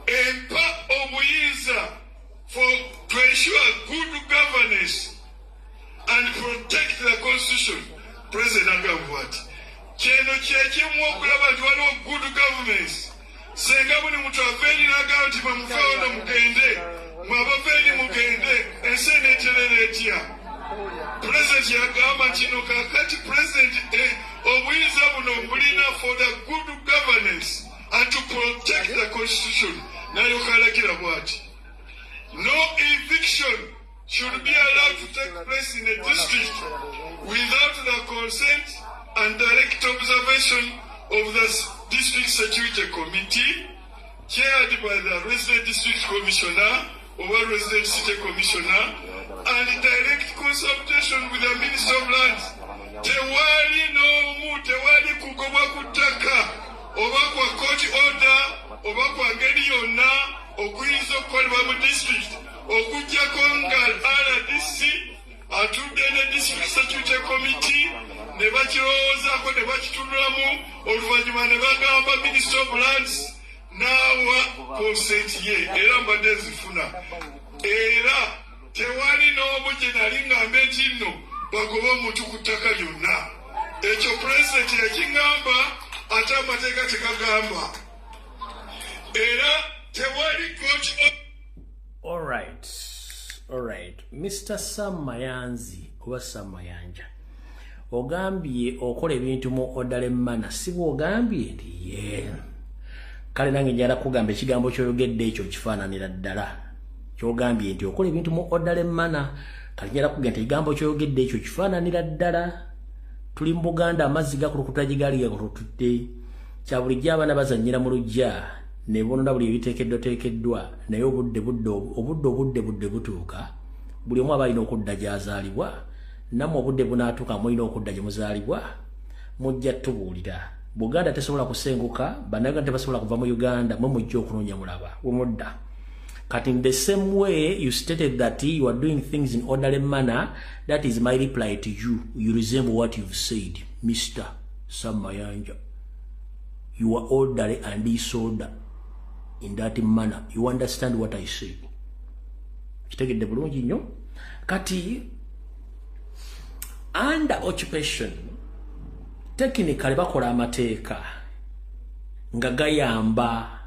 S3: empa obuyinza to ensure good governance and protect the Constitution. President agamba ati kino kyekimu okulaba nti waliwo good governance. Senga buli muntu afeeri n'agamba nti bamufeewo mugende, mwabafeeri mugende, ensi eneeterera etya. President yagamba nti no kakati President obuyinza buno bulina for the good governance and to protect the Constitution. N'alyoka alagira bw'ati, no eviction should be allowed to take place in a district without the consent and direct observation of the District Security Committee, chaired by the Resident District Commissioner or Resident City Commissioner, and direct consultation with the Minister of Lands. Tewali kugobwa kutaka oba kwa court order oba kwa ngeri yonna okuyinza okukolebwa mu district okujjako nga RDC atudde ne District Security Committee ne bakirowoozaako ne bakitunulamu oluvannyuma ne bagamba Minister of Lands n'awa consent ye era mbadde zifuna. Era tewali n'omu gye nali ngambe nti nno bagoba omuntu ku ttaka lyonna. Ekyo President yakingamba ate amateeka tekagamba. Era tewali coach.
S1: All right. Mr. Sam Mayanzi oba Sam Mayanja. Ogambye okola ebintu mu orderly manner. Si bw'ogambye nti ye. Kale nange njala kugamba ekigambo ky'oyogedde ekyo kifaananira ddala. Ky'ogambye nti okola ebintu mu orderly manner. Kale njala kugamba nti ekigambo ky'oyogedde ekyo kifaananira ddala. Tuli mu Buganda amazzi gakulukuta gye gaali gakulukutudde. Kya bulijjo abaana bazannyira mu luggya. Ne bonona buli ebiteekeddwa naye obudde butuuka buli omu aba alina okudda gy'azaalibwa nammwe obudde bunaatuuka mulina okudda gye muzaalibwa mujja tubuulira. Buganda tesobola kusenguka, bannayuganda tebasobola kuva mu Uganda, mwe mujja okunoonya mulaba wemudda. Kati in the same way you stated that you are doing things in orderly manner, that is my reply to you. You resemble what you've said, Mr. Sam Mayanja. You are orderly and disorder. In that manner, you understand what I say. Kitegedde bulungi nnyo. Kati under occupation technically bakola amateeka nga gayamba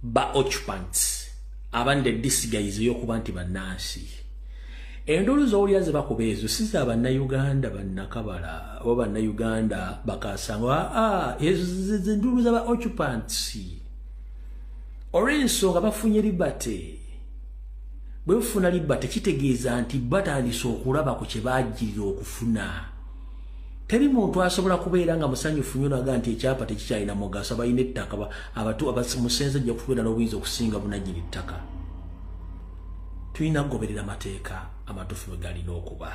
S1: ba occupants abande disguise yokuba nti bannansi. Endulu z'owulira ze bakuba ezo si za bannayuganda bannakabala oba bannayuganda bakasanga ezo endulu z'aba occupants. Olw'ensonga bafunye libate. Bwe bafuna libate kitegeeza nti batandise okulaba ku kye baagirira okufuna. teri muntu asobola kubeera nga musanyufu nnyo naga nti ekyapa tekikyalina mugaso abalina ettaka abatu abamusenze ajja kubeera n'obuyinza okusinga bunanyini ttaka. Tulina kugoberera amateeka amatuufu bwe galina okuba.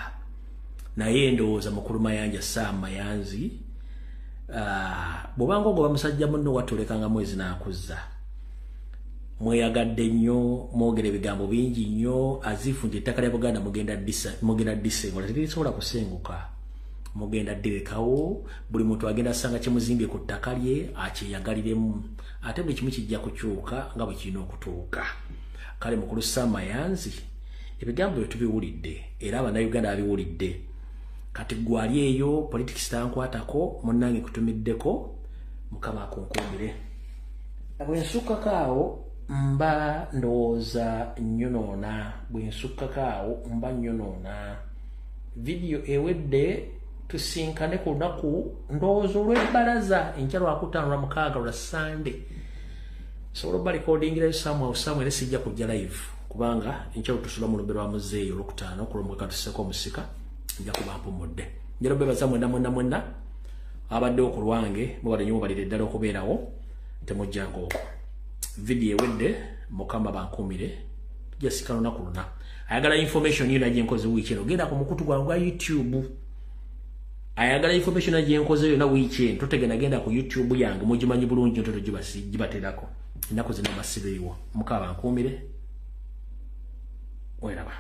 S1: Naye ndowooza mukulu Mayanja Sam Mayanzi bw'obanga ogoba musajja munno watulekanga mwezi n'akuzza. Mweyagadde nnyo, mwogera ebigambo bingi nnyo azifu nti ettaka lya Buganda mugenda Disemba terisobola kusenguka. Mugenda ddirekawo, buli muntu agenda asanga kyemuzimbye ku ttaka lye akyeyagaliremu. Ate buli kimu kijja kukyuka nga bwe kirina okutuuka. Kale mukulu Sam Mayanzi ebigambo bye tubiwulidde era Abannayuganda babiwulidde. Kati gwali eyo politics tankwatako munnange kutumiddeko Mukama akunkumbire. Bwe nsukkakaawo mba ndowooza nnyonoona. Bwe nsukkakaawo mba nnyonoona. Video ewedde tusinkane ku lunaku ndowooza olw'ebbalaza enkya Lwakutaano Lwamukaaga lwa Sunday. Sobola obba recordingirayo Samuel sijja kujja live kubanga enkya tusula mu lubbe lwa muzeeyi Olwokutaano ku lwomwaka tuseko omusika nja kuba mpumudde. Njala bebaza mwenda abaddewo ku lwange mubadde nnyo mubalire ddala okubeerawo temujjanga okwo. Video ewedde Mukama bankuumire jasika lunaku luna. Ayagala information yina gye nkoze wiiki eno genda ku mukutu gwange gwa YouTube. Ayagala information gye nkoze yona wiiki eno totegenda genda ku YouTube yange mugimanyi bulungi ntoto gibaterako. Ennaku zino basibiriwo. Mukama bankuumire. Weraba.